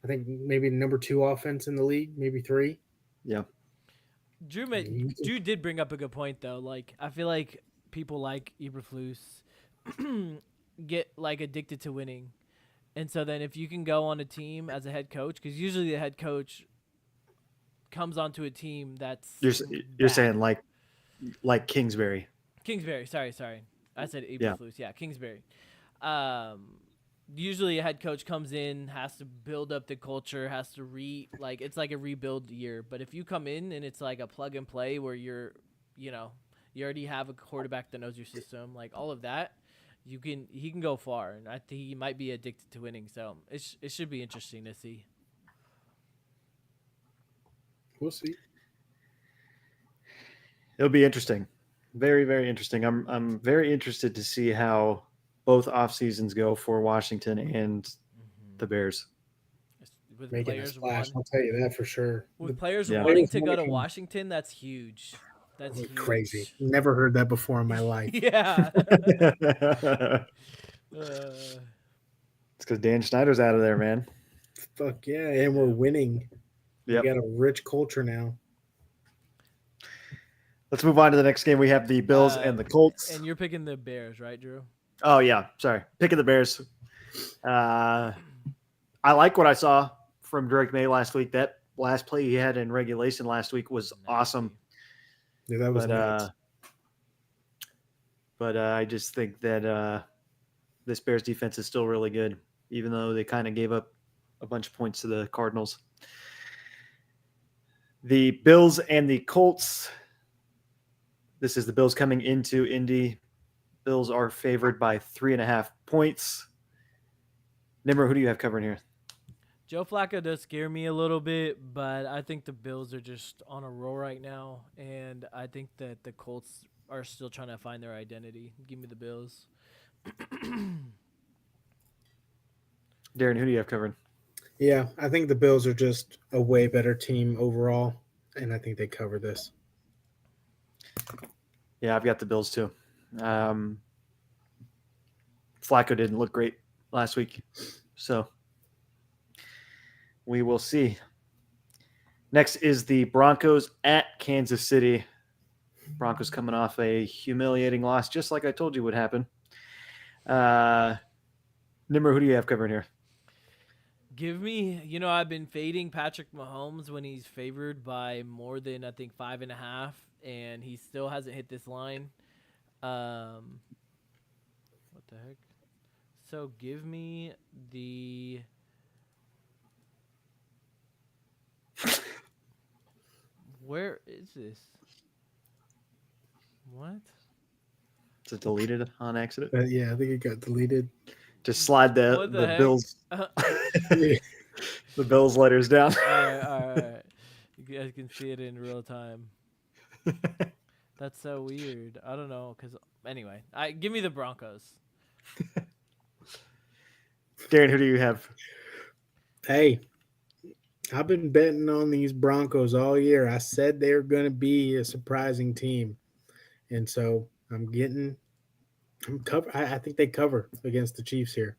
I think maybe number 2 offense in the league, maybe 3. Yeah. Drew did bring up a good point though. Like I feel like people like Eberflus get like addicted to winning, and so then if you can go on a team as a head coach, because usually the head coach comes onto a team that's You're bad. saying like Kingsbury. Kingsbury. Sorry, I said Eberflus. Yeah, Kingsbury. Usually a head coach comes in, has to build up the culture, has to it's like a rebuild year. But if you come in and it's like a plug and play where you already have a quarterback that knows your system, like all of that, he can go far, and I think he might be addicted to winning. So it should be interesting to see. We'll see. It'll be interesting. Very, very interesting. I'm very interested to see how both off seasons go for Washington and the Bears. with Making a players splash, one I'll tell you that for sure. with players Yeah. wanting to go to Money Washington. That's huge. That's huge. crazy. Never heard that before in my life. Yeah. It's Uh, because Dan Schneider's out of there, man. Fuck yeah, and we're winning. Yep. We got a rich culture now. Let's move on to the next game. We have the Bills and the Colts. and you're picking the Bears, right, Drew? Oh yeah, sorry. Picking the Bears. I like what I saw from Drake May last week. That last play he had in regulation last week was awesome. Yeah, that was nuts. But I just think that this Bears defense is still really good, even though they kind of gave up a bunch of points to the Cardinals. The Bills and the Colts. This is the Bills coming into Indy. Bills are favored by 3.5 points. Nimmer, who do you have covering here? Joe Flacco does scare me a little bit, but I think the Bills are just on a roll right now, and I think that the Colts are still trying to find their identity. Give me the Bills. Darren, who do you have covering? Yeah, I think the Bills are just a way better team overall, and I think they cover this. Yeah, I've got the Bills too. Flacco didn't look great last week, so we will see. Next is the Broncos at Kansas City. Broncos coming off a humiliating loss, just like I told you would happen. Nimmer, who do you have covering here? Give me, I've been fading Patrick Mahomes when he's favored by more than, I think, 5.5, and he still hasn't hit this line. What the heck? So give me the... Where is this? What? Is it deleted on accident? Yeah, I think it got deleted. Just slide the What the heck? Bills Yeah. the Bills letters down. All right. You guys can see it in real time. That's so weird. I don't know, because anyway, give me the Broncos. Darren, who do you have? Hey, I've been betting on these Broncos all year. I said they're going to be a surprising team, and so I'm cover. I think they cover against the Chiefs here.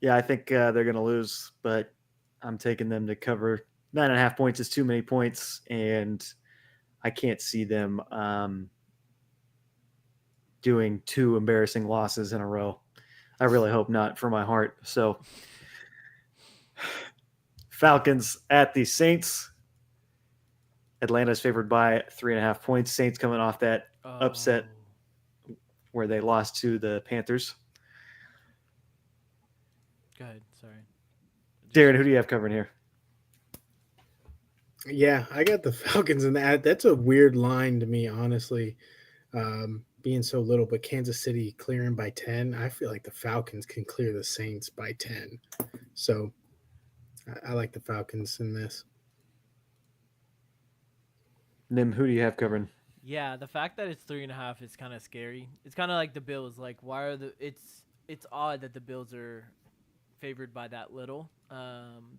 Yeah, I think they're going to lose, but I'm taking them to cover. 9.5 points is too many points, and I can't see them doing 2 embarrassing losses in a row. I really hope not for my heart. So Falcons at the Saints. Atlanta's favored by 3.5 points. Saints coming off that upset where they lost to the Panthers. Go ahead. Sorry. Darren, who do you have covering here? Yeah, I got the Falcons in that. That's a weird line to me, honestly, being so little. But Kansas City clearing by 10, I feel like the Falcons can clear the Saints by 10. So I like the Falcons in this. Nim, who do you have covering? Yeah, the fact that it's 3.5 is kind of scary. It's kind of like the Bills. Like, why are it's odd that the Bills are favored by that little.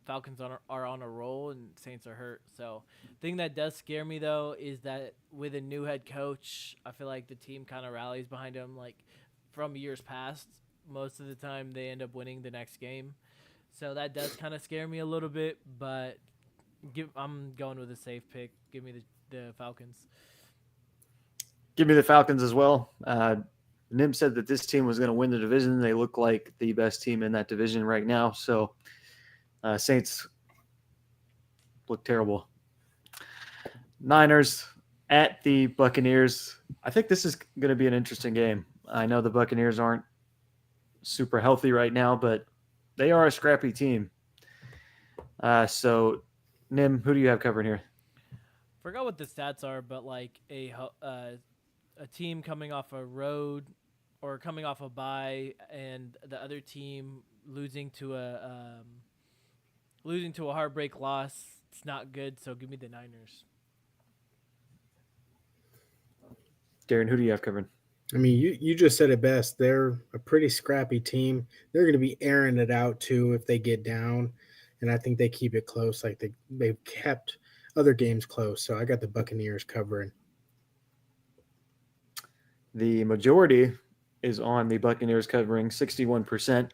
Falcons are on a roll and Saints are hurt. So, thing that does scare me though is that with a new head coach, I feel like the team kind of rallies behind him. Like from years past, most of the time they end up winning the next game. So that does kind of scare me a little bit. But I'm going with a safe pick. Give me the Falcons. Give me the Falcons as well. Nim said that this team was going to win the division. They look like the best team in that division right now. So Saints look terrible. Niners at the Buccaneers. I think this is going to be an interesting game. I know the Buccaneers aren't super healthy right now, but they are a scrappy team. So, Nim, who do you have covering here? Forgot what the stats are, but like a team coming off a road or coming off a bye, and the other team losing to a heartbreak loss. It's not good. So give me the Niners. Darren, who do you have covering? I mean, you just said it best. They're a pretty scrappy team. They're going to be airing it out too if they get down. and I think they keep it close. Like they've kept other games close. So I got the Buccaneers covering. The majority is on the Buccaneers covering 61%.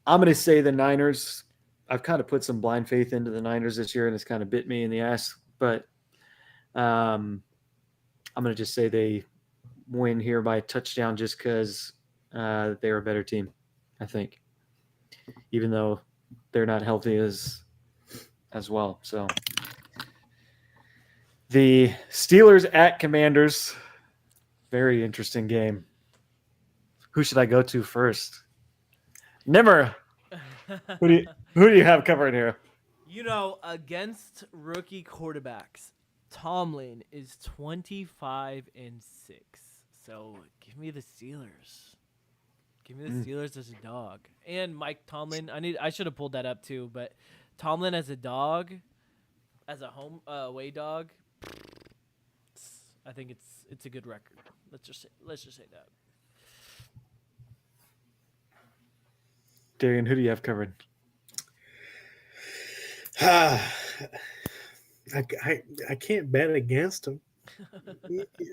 I'm going to say the Niners. I've kind of put some blind faith into the Niners this year, and it's kind of bit me in the ass. But I'm going to just say they win here by a touchdown just because they're a better team, I think, even though they're not healthy as well. So the Steelers at Commanders, very interesting game. Who should I go to first? Nimmer, who do you have covering here? Against rookie quarterbacks, Tomlin is 25-6. So give me the Steelers. Give me the Steelers as a dog. And Mike Tomlin, I should have pulled that up too, but Tomlin as a dog, as a home away dog, I think it's a good record. Let's just say that. Darian, who do you have covered? I can't bet against them.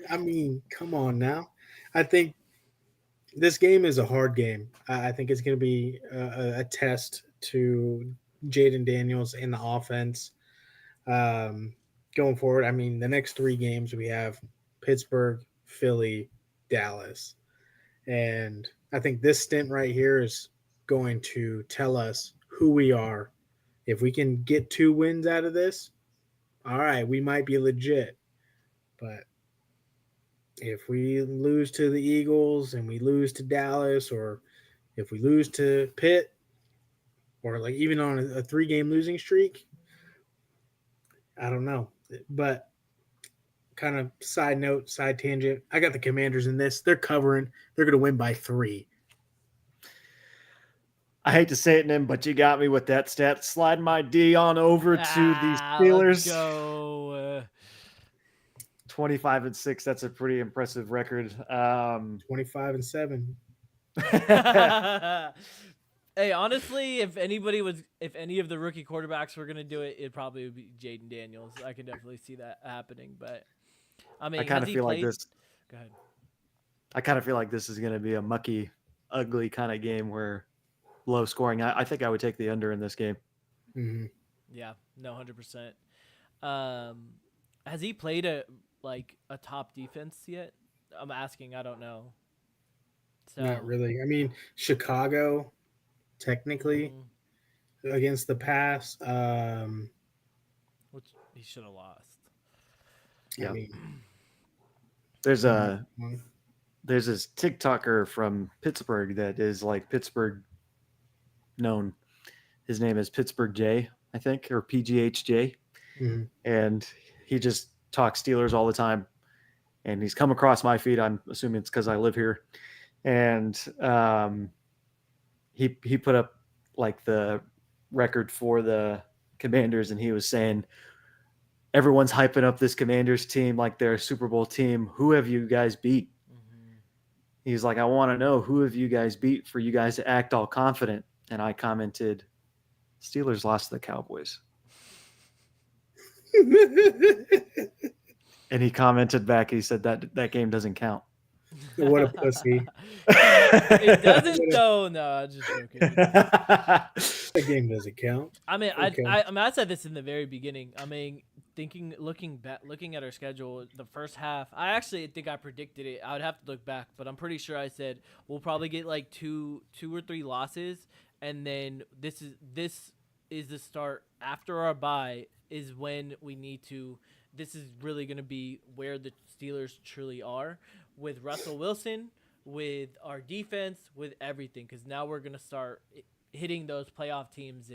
I mean, come on now. I think this game is a hard game. I think it's going to be a test to Jaden Daniels and the offense going forward. I mean, the next 3 games we have Pittsburgh, Philly, Dallas. And I think this stint right here is going to tell us who we are. If we can get 2 wins out of this, all right, we might be legit. But if we lose to the Eagles and we lose to Dallas, or if we lose to Pitt, or like even on a 3-game losing streak, I don't know. But kind of side note, side tangent, I got the Commanders in this. They're covering. They're going to win by 3. I hate to say it, Nim, but you got me with that stat. Slide my D on over to the Steelers. Let's go. 25-6. That's a pretty impressive record. 25-7. Hey, honestly, if any of the rookie quarterbacks were gonna do it, it probably would be Jaden Daniels. I can definitely see that happening. But I mean, I kind of feel like this. Go ahead. I kind of feel like this is going to be a mucky, ugly kind of game where low scoring. I think I would take the under in this game. Mm-hmm. Yeah, no, 100%. Has he played a top defense yet? I'm asking. I don't know. So, Not really. I mean, Chicago, technically, against the pass. Which he should have lost. Yeah. I mean, There's this TikToker from Pittsburgh that is like Pittsburgh known. His name is Pittsburgh J, I think, or PGHJ. Mm-hmm. And he just talks Steelers all the time. And he's come across my feed. I'm assuming it's because I live here. And he put up like the record for the Commanders, and he was saying everyone's hyping up this Commanders team like they're a Super Bowl team. Who have you guys beat? Mm-hmm. He's like, I want to know who have you guys beat for you guys to act all confident. And I commented, Steelers lost to the Cowboys. And he commented back, he said that game doesn't count. What a pussy. It doesn't though. No, I'm just joking. That game doesn't count. I mean, Okay. I said this in the very beginning. I mean, looking at our schedule, the first half, I actually think I predicted it. I would have to look back, but I'm pretty sure I said we'll probably get like two or three losses, and then this is the start after our bye is when we need to. This is really going to be where the Steelers truly are with Russell Wilson, with our defense, with everything, because now we're going to start hitting those playoff teams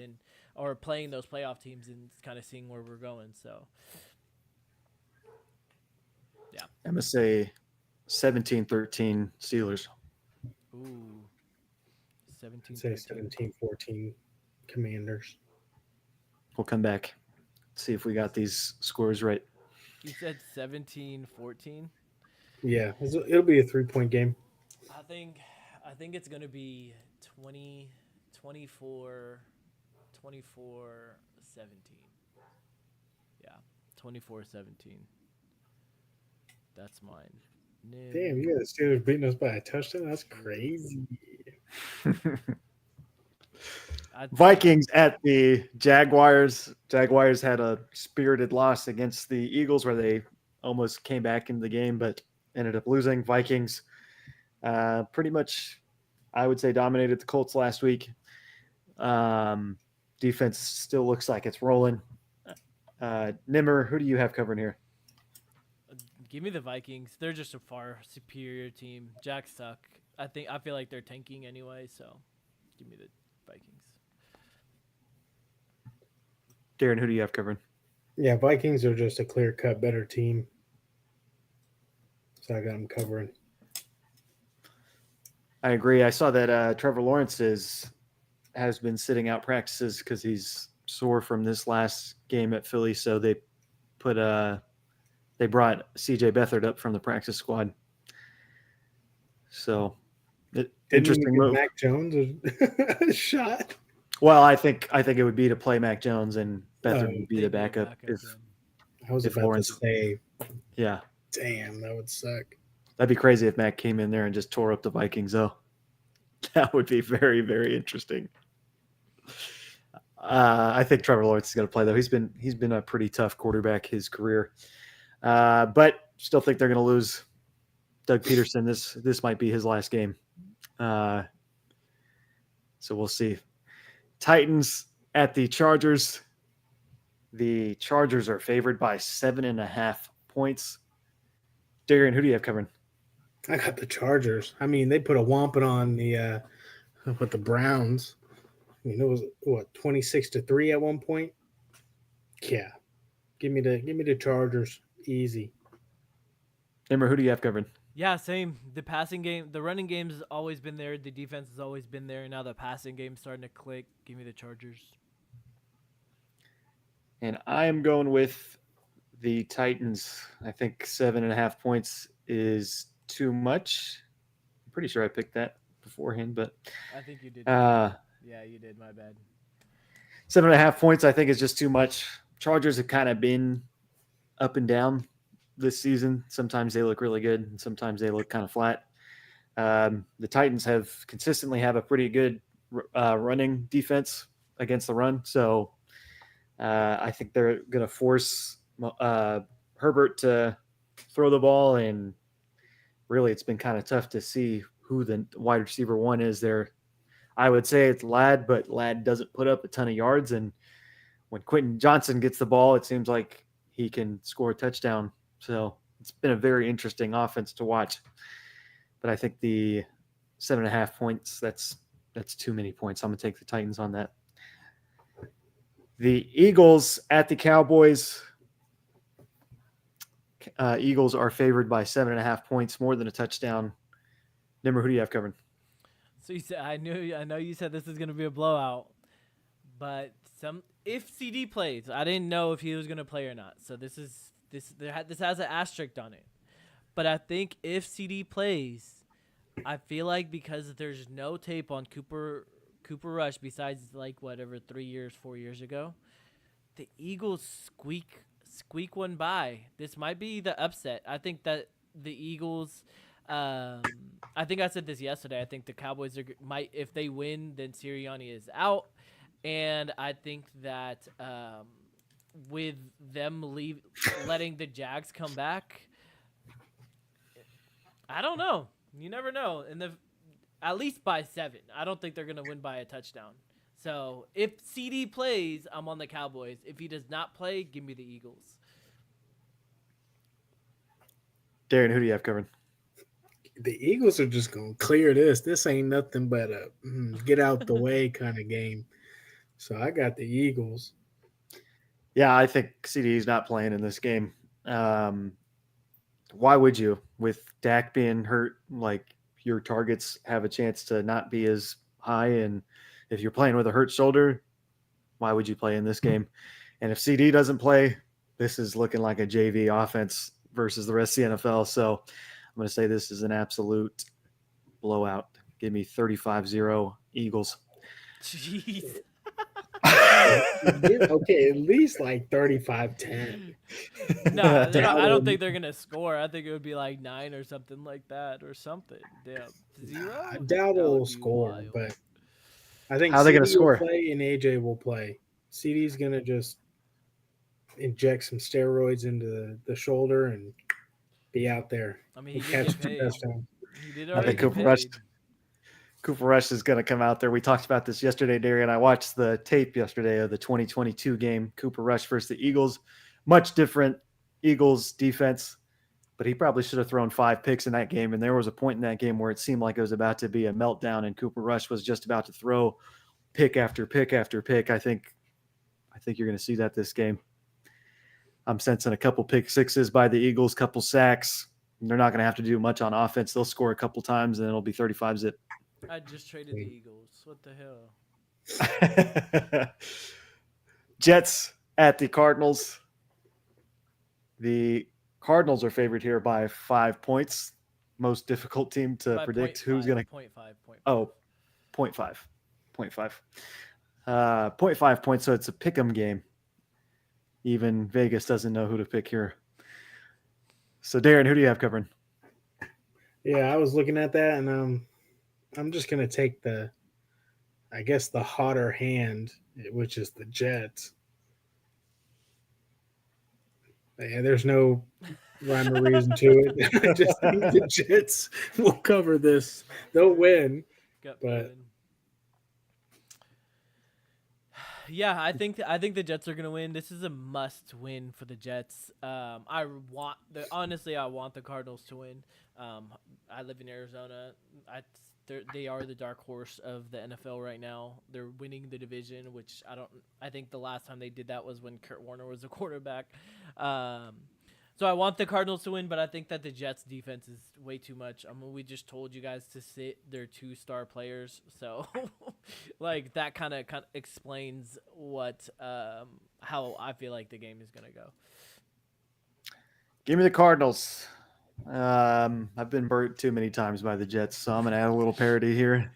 or playing those playoff teams and kind of seeing where we're going. So, yeah. I'm going to say 17-13 Steelers. Ooh. 17. Say 17-14 Commanders. We'll come back, see if we got these scores right. You said 17-14? Yeah, it'll be a 3-point game. I think it's going to be 24-21. 24-17. Yeah, 24-17. That's mine. Damn, you got the Steelers beating us by a touchdown? That's crazy. Vikings at the Jaguars. Jaguars had a spirited loss against the Eagles where they almost came back into the game, but ended up losing. Vikings pretty much, I would say, dominated the Colts last week. Defense still looks like it's rolling. Nimmer, who do you have covering here? Give me the Vikings. They're just a far superior team. Jacks suck. I feel like they're tanking anyway, so give me the Vikings. Darren, who do you have covering? Yeah, Vikings are just a clear-cut better team. So I got them covering. I agree. I saw that Trevor Lawrence has been sitting out practices because he's sore from this last game at Philly. So they brought CJ Beathard up from the practice squad. So interesting move. Mac Jones a shot. Well, I think it would be to play Mac Jones and Beathard would be the backup if I was about Lawrence, to say, yeah. Damn, that would suck. That'd be crazy if Mac came in there and just tore up the Vikings, though. That would be very, very interesting. I think Trevor Lawrence is going to play, though. He's been a pretty tough quarterback his career, but still think they're going to lose. Doug Peterson, this might be his last game, so we'll see. Titans at the Chargers. The Chargers are favored by 7.5 points. Darian, who do you have covering? I got the Chargers. I mean, they put a whomping on the Browns. I mean, it was 26-3 at one point. Yeah, give me the Chargers, easy. Nimmer, who do you have covering? Yeah, same. The passing game, the running game has always been there. The defense has always been there. Now the passing game's starting to click. Give me the Chargers. And I am going with the Titans. I think 7.5 points is too much. I'm pretty sure I picked that beforehand, but I think you did. Yeah, you did. My bad. 7.5 points, I think, is just too much. Chargers have kind of been up and down this season. Sometimes they look really good, and sometimes they look kind of flat. The Titans have consistently have a pretty good running defense against the run, so I think they're going to force Herbert to throw the ball, and really it's been kind of tough to see who the wide receiver one is there. I would say it's Ladd, but Ladd doesn't put up a ton of yards, and when Quentin Johnson gets the ball, it seems like he can score a touchdown. So it's been a very interesting offense to watch. But I think the 7.5 points, that's too many points. I'm going to take the Titans on that. The Eagles at the Cowboys. Eagles are favored by 7.5 points, more than a touchdown. Nimmer, who do you have covering? So you said I know you said this is going to be a blowout, but if CD plays, I didn't know if he was going to play or not. So this has an asterisk on it. But I think if CD plays, I feel like because there's no tape on Cooper Rush besides 4 years ago, the Eagles squeak one by. This might be the upset. I think that the Eagles. I think I said this yesterday. I think the Cowboys might, if they win, then Sirianni is out, and I think that with them letting the Jags come back, I don't know. You never know. At least by 7. I don't think they're gonna win by a touchdown. So if CD plays, I'm on the Cowboys. If he does not play, give me the Eagles. Darren, who do you have covering? The Eagles are just going to clear this. This ain't nothing but a get out the way kind of game. So I got the Eagles. Yeah, I think CD is not playing in this game. Why would you? With Dak being hurt, your targets have a chance to not be as high. And if you're playing with a hurt shoulder, why would you play in this game? And if CD doesn't play, this is looking like a JV offense versus the rest of the NFL. So I'm going to say this is an absolute blowout. Give me 35-0 Eagles. Jeez. Okay, at least like 35-10. No, they're not, I don't Dowdle- think they're gonna score. I think it would be like 9 or something like that, or something. Damn, 0. I doubt That will would be score, wild. but I think How are they gonna CD will score? play and AJ will play. CD's gonna just inject some steroids into the shoulder and be out there. I mean, he and did catch get the paid. touchdown. He did I already think get Cooper Rush. paid. Cooper Rush is going to come out there. We talked about this yesterday, Darian. I watched the tape yesterday of the 2022 game, Cooper Rush versus the Eagles. Much different Eagles defense, but he probably should have thrown 5 picks in that game. And there was a point in that game where it seemed like it was about to be a meltdown, and Cooper Rush was just about to throw pick after pick after pick. I think you're going to see that this game. I'm sensing a couple pick sixes by the Eagles, couple sacks. They're not going to have to do much on offense. They'll score a couple times, and it'll be 35-zip. I just traded the Eagles. What the hell? Jets at the Cardinals. The Cardinals are favored here by 5 points. Most difficult team to By predict 0.5, who's going to. 0.5. Oh, 0.5. 0.5 points. So it's a pick 'em game. Even Vegas doesn't know who to pick here. So, Darren, who do you have covering? Yeah, I was looking at that, and I'm just gonna take the hotter hand, which is the Jets. Yeah, there's no rhyme or reason to it. I just think the Jets will cover this. They'll win. Gut But- feeling. Yeah, I think the Jets are gonna win. This is a must win for the Jets. I want the Cardinals to win. I live in Arizona. They are the dark horse of the NFL right now. They're winning the division, which I think the last time they did that was when Kurt Warner was the quarterback. So I want the Cardinals to win, but I think that the Jets defense is way too much. I mean, we just told you guys to sit their 2-star players, so like that kind of explains what how I feel like the game is gonna go. Give me the Cardinals. I've been burnt too many times by the Jets, so I'm going to add a little parody here.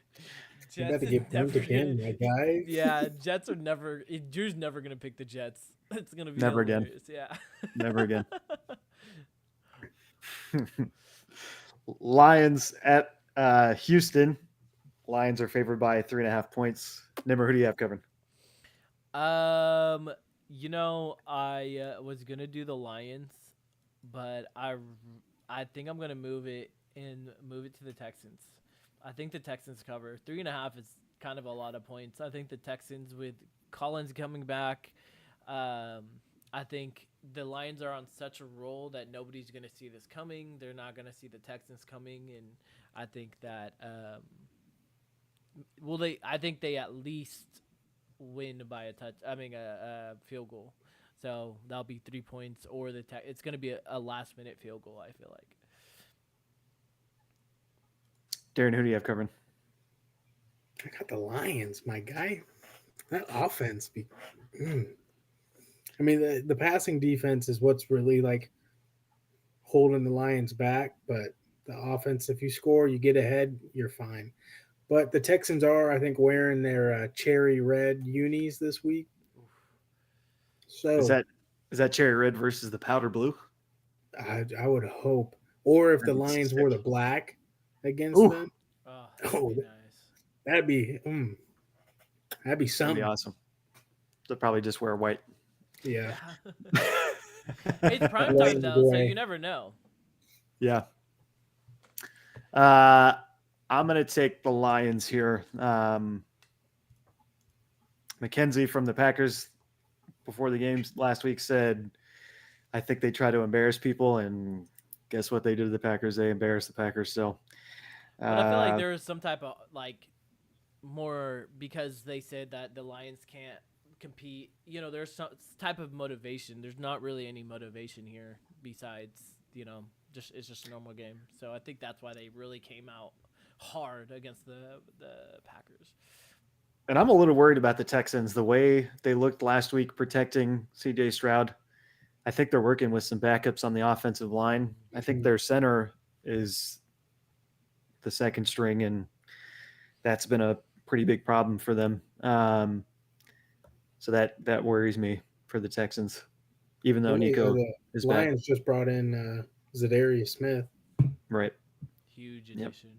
You about to is get bumped never again, gonna- my guy. Yeah, Jets are never. Drew's never gonna pick the Jets. It's gonna be Never again. hilarious. Yeah. Never again. Lions at Houston. Lions are favored by 3.5 points. Nimmer, who do you have covering? I was gonna do the Lions, but I think I'm gonna move it to the Texans. I think the Texans cover 3.5 is kind of a lot of points. I think the Texans with Collins coming back. I think the Lions are on such a roll that nobody's gonna see this coming. They're not gonna see the Texans coming, and I think that I think they at least win by a field goal. So that'll be 3 points, or it's going to be a last-minute field goal, I feel like. Darren, who do you have covering? I got the Lions, my guy. That offense I mean, the passing defense is what's really like holding the Lions back, but the offense, if you score, you get ahead, you're fine. But the Texans are, I think, wearing their cherry red unis this week. So Is that cherry red versus the powder blue? I would hope, or if the That'd be Lions sick. wore the black against Ooh. them, Oh, Oh, nice. that'd be That'd be something. awesome. They'll probably just wear white. Yeah. It's prime White time, and though, so gray. you never know. Yeah. I'm going to take the Lions here. McKenzie from the Packers before the games last week said, I think they try to embarrass people, and guess what they did to the Packers? They embarrassed the Packers. So, But I feel like there is some type of more, because they said that the Lions can't compete. There's some type of motivation. There's not really any motivation here besides it's just a normal game. So I think that's why they really came out hard against the Packers. and I'm a little worried about the Texans, the way they looked last week protecting CJ Stroud. I think they're working with some backups on the offensive line. I think their center is the second string, and that's been a pretty big problem for them. So that worries me for the Texans, even though Nico The is back. Lions just brought in Zadarius Smith. Right. Huge Yep. addition.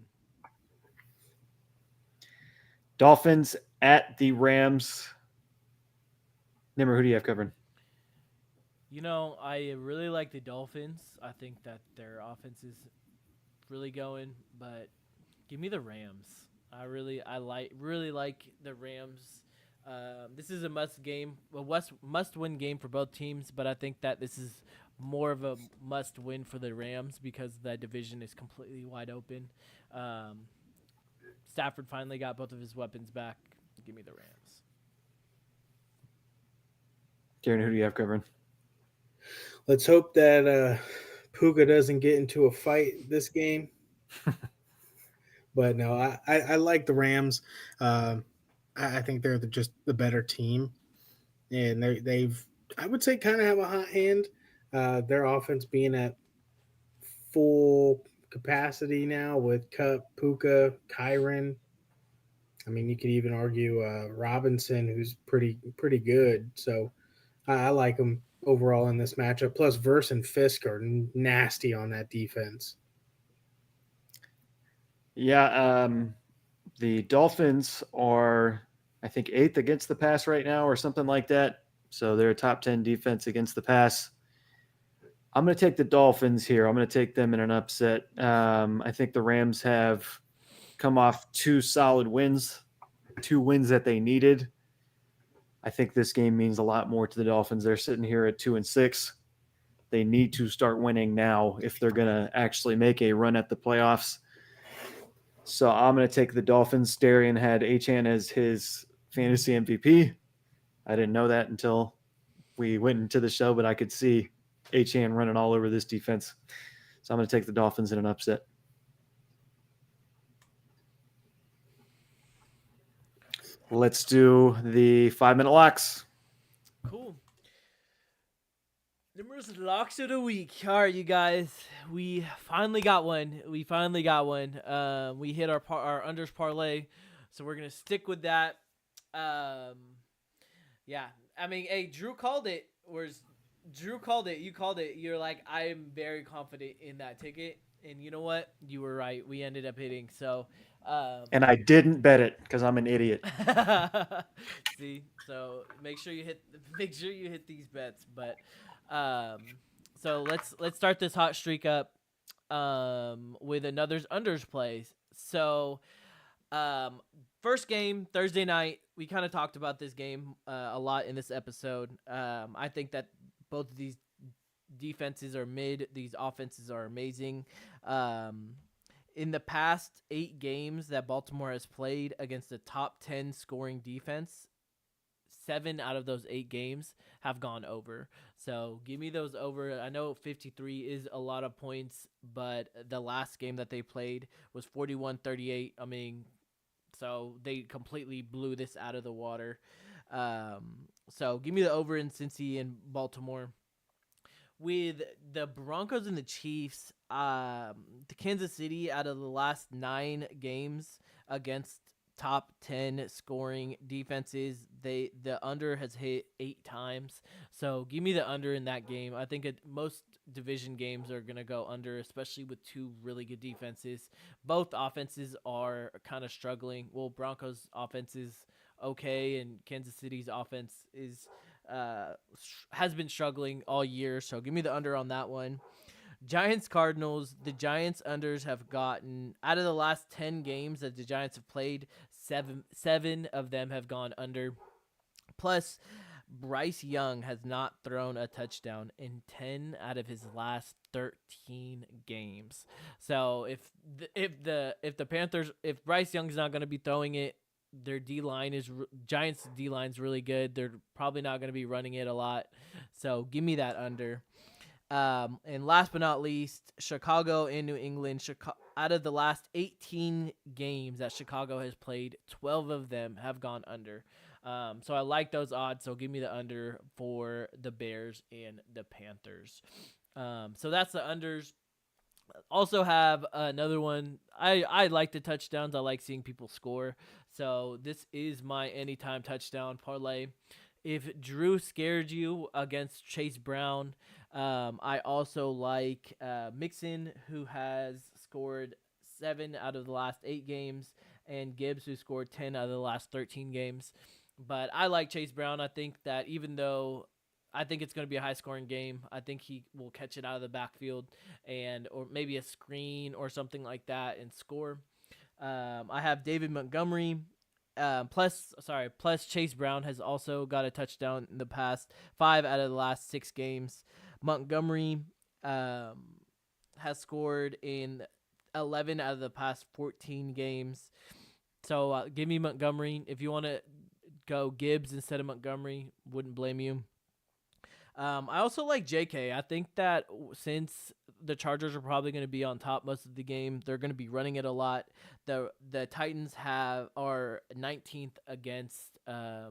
Dolphins at the Rams. Nimmer, who do you have covering? I really like the Dolphins. I think that their offense is really going, but give me the Rams. Really like the Rams. This is a must win game for both teams, but I think that this is more of a must win for the Rams because the division is completely wide open. Stafford finally got both of his weapons back. Give me the Rams. Darren, who do you have covering? Let's hope that Puka doesn't get into a fight this game. But no, I like the Rams. I think they're just the better team, and they've I would say kind of have a hot hand. Their offense being at full capacity now with Cup, Puka, Kyron. I mean, you could even argue Robinson, who's pretty good. So I like them overall in this matchup. Plus, Verse and Fisk are nasty on that defense. Yeah, the Dolphins are, I think, 8th against the pass right now or something like that. So they're a top 10 defense against the pass. I'm going to take the Dolphins here. I'm going to take them in an upset. I think the Rams have come off 2 solid wins, 2 wins that they needed. I think this game means a lot more to the Dolphins. They're sitting here at 2-6. They need to start winning now if they're going to actually make a run at the playoffs. So I'm going to take the Dolphins. Darian had Achane as his fantasy MVP. I didn't know that until we went into the show, but I could see Achane running all over this defense. So I'm going to take the Dolphins in an upset. Let's do the 5-minute locks. Cool. Numerous locks of the week. All right, you guys. We finally got one. We hit our unders parlay, so we're gonna stick with that. Yeah. I mean, hey, Drew called it. Drew called it. You called it. You're like, I am very confident in that ticket, and you know what? You were right. We ended up hitting. So. And I didn't bet it because I'm an idiot. See, so make sure you hit these bets. But so let's start this hot streak up with another unders plays. So first game Thursday night, we kind of talked about this game a lot in this episode. I think that both of these defenses are mid, these offenses are amazing. In the past 8 games that Baltimore has played against the top 10 scoring defense, 7 out of those 8 games have gone over. So give me those over. I know 53 is a lot of points, but the last game that they played was 41-38. I mean, so they completely blew this out of the water. So give me the over in Cincy and Baltimore. With the Broncos and the Chiefs, the Kansas City, out of the last 9 games against top 10 scoring defenses, the under has hit 8 times. So give me the under in that game. I think most division games are going to go under, especially with 2 really good defenses. Both offenses are kind of struggling. Well, Broncos' offense is okay, and Kansas City's offense has been struggling all year, so give me the under on that one. Giants Cardinals, the Giants unders have gotten, out of the last 10 games that the Giants have played, seven of them have gone under. Plus, Bryce Young has not thrown a touchdown in 10 out of his last 13 games. So if Bryce Young's not going to be throwing it, their Giants D-line's really good. They're probably not going to be running it a lot. So give me that under. And last but not least, Chicago and New England. Out of the last 18 games that Chicago has played, 12 of them have gone under. So I like those odds. So give me the under for the Bears and the Panthers. So that's the unders. Also have another one. I like the touchdowns. I like seeing people score. So this is my anytime touchdown parlay. if Drew scared you against Chase Brown, I also like Mixon, who has scored 7 out of the last 8 games, and Gibbs, who scored 10 out of the last 13 games. But I like Chase Brown. I think that even though I think it's going to be a high scoring game, I think he will catch it out of the backfield and or maybe a screen or something like that and score. I have David Montgomery. Plus Chase Brown has also got a touchdown in the past 5 out of the last 6 games. Montgomery has scored in 11 out of the past 14 games. So give me Montgomery. If you want to go Gibbs instead of Montgomery, wouldn't blame you. I also like JK. I think that since the Chargers are probably going to be on top most of the game, they're going to be running it a lot. The Titans are 19th against are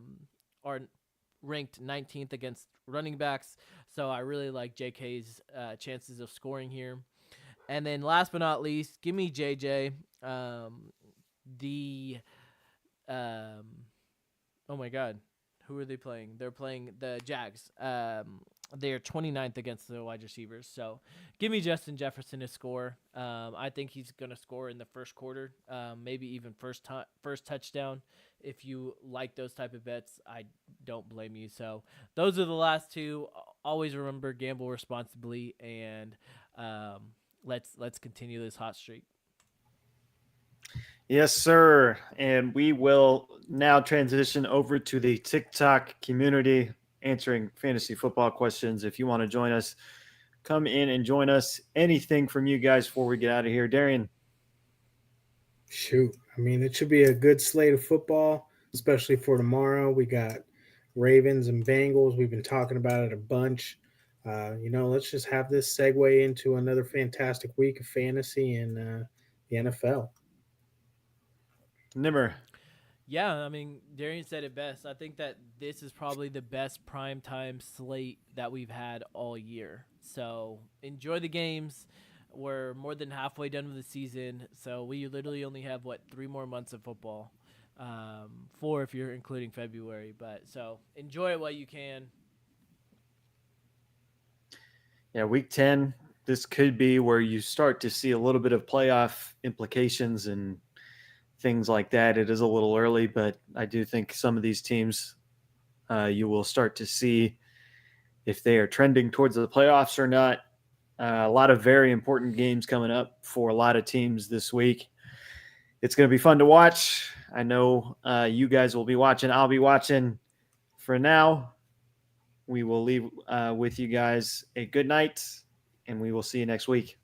ranked 19th against running backs, so I really like JK's chances of scoring here. And then last but not least, give me JJ. Oh my God. Who are they playing? They're playing the Jags. They are 29th against the wide receivers. So give me Justin Jefferson to score. I think he's going to score in the first quarter, maybe even first touchdown. If you like those type of bets, I don't blame you. So those are the last two. Always remember, gamble responsibly, and let's continue this hot streak. Yes, sir. And we will now transition over to the TikTok community, answering fantasy football questions. If you want to join us, come in and join us. Anything from you guys before we get out of here? Darian? Shoot. I mean, it should be a good slate of football, especially for tomorrow. We got Ravens and Bengals. We've been talking about it a bunch. Let's just have this segue into another fantastic week of fantasy and the NFL. Nimmer? Yeah, I mean, Darian said it best. I think that this is probably the best primetime slate that we've had all year. So enjoy the games. We're more than halfway done with the season, so we literally only have, 3 more months of football. 4 if you're including February. But so enjoy it while you can. Yeah, week 10, this could be where you start to see a little bit of playoff implications and things like that. It is a little early, but I do think some of these teams you will start to see if they are trending towards the playoffs or not. A lot of very important games coming up for a lot of teams this week. It's going to be fun to watch. I know you guys will be watching. I'll be watching. For now, we will leave with you guys a good night, and we will see you next week.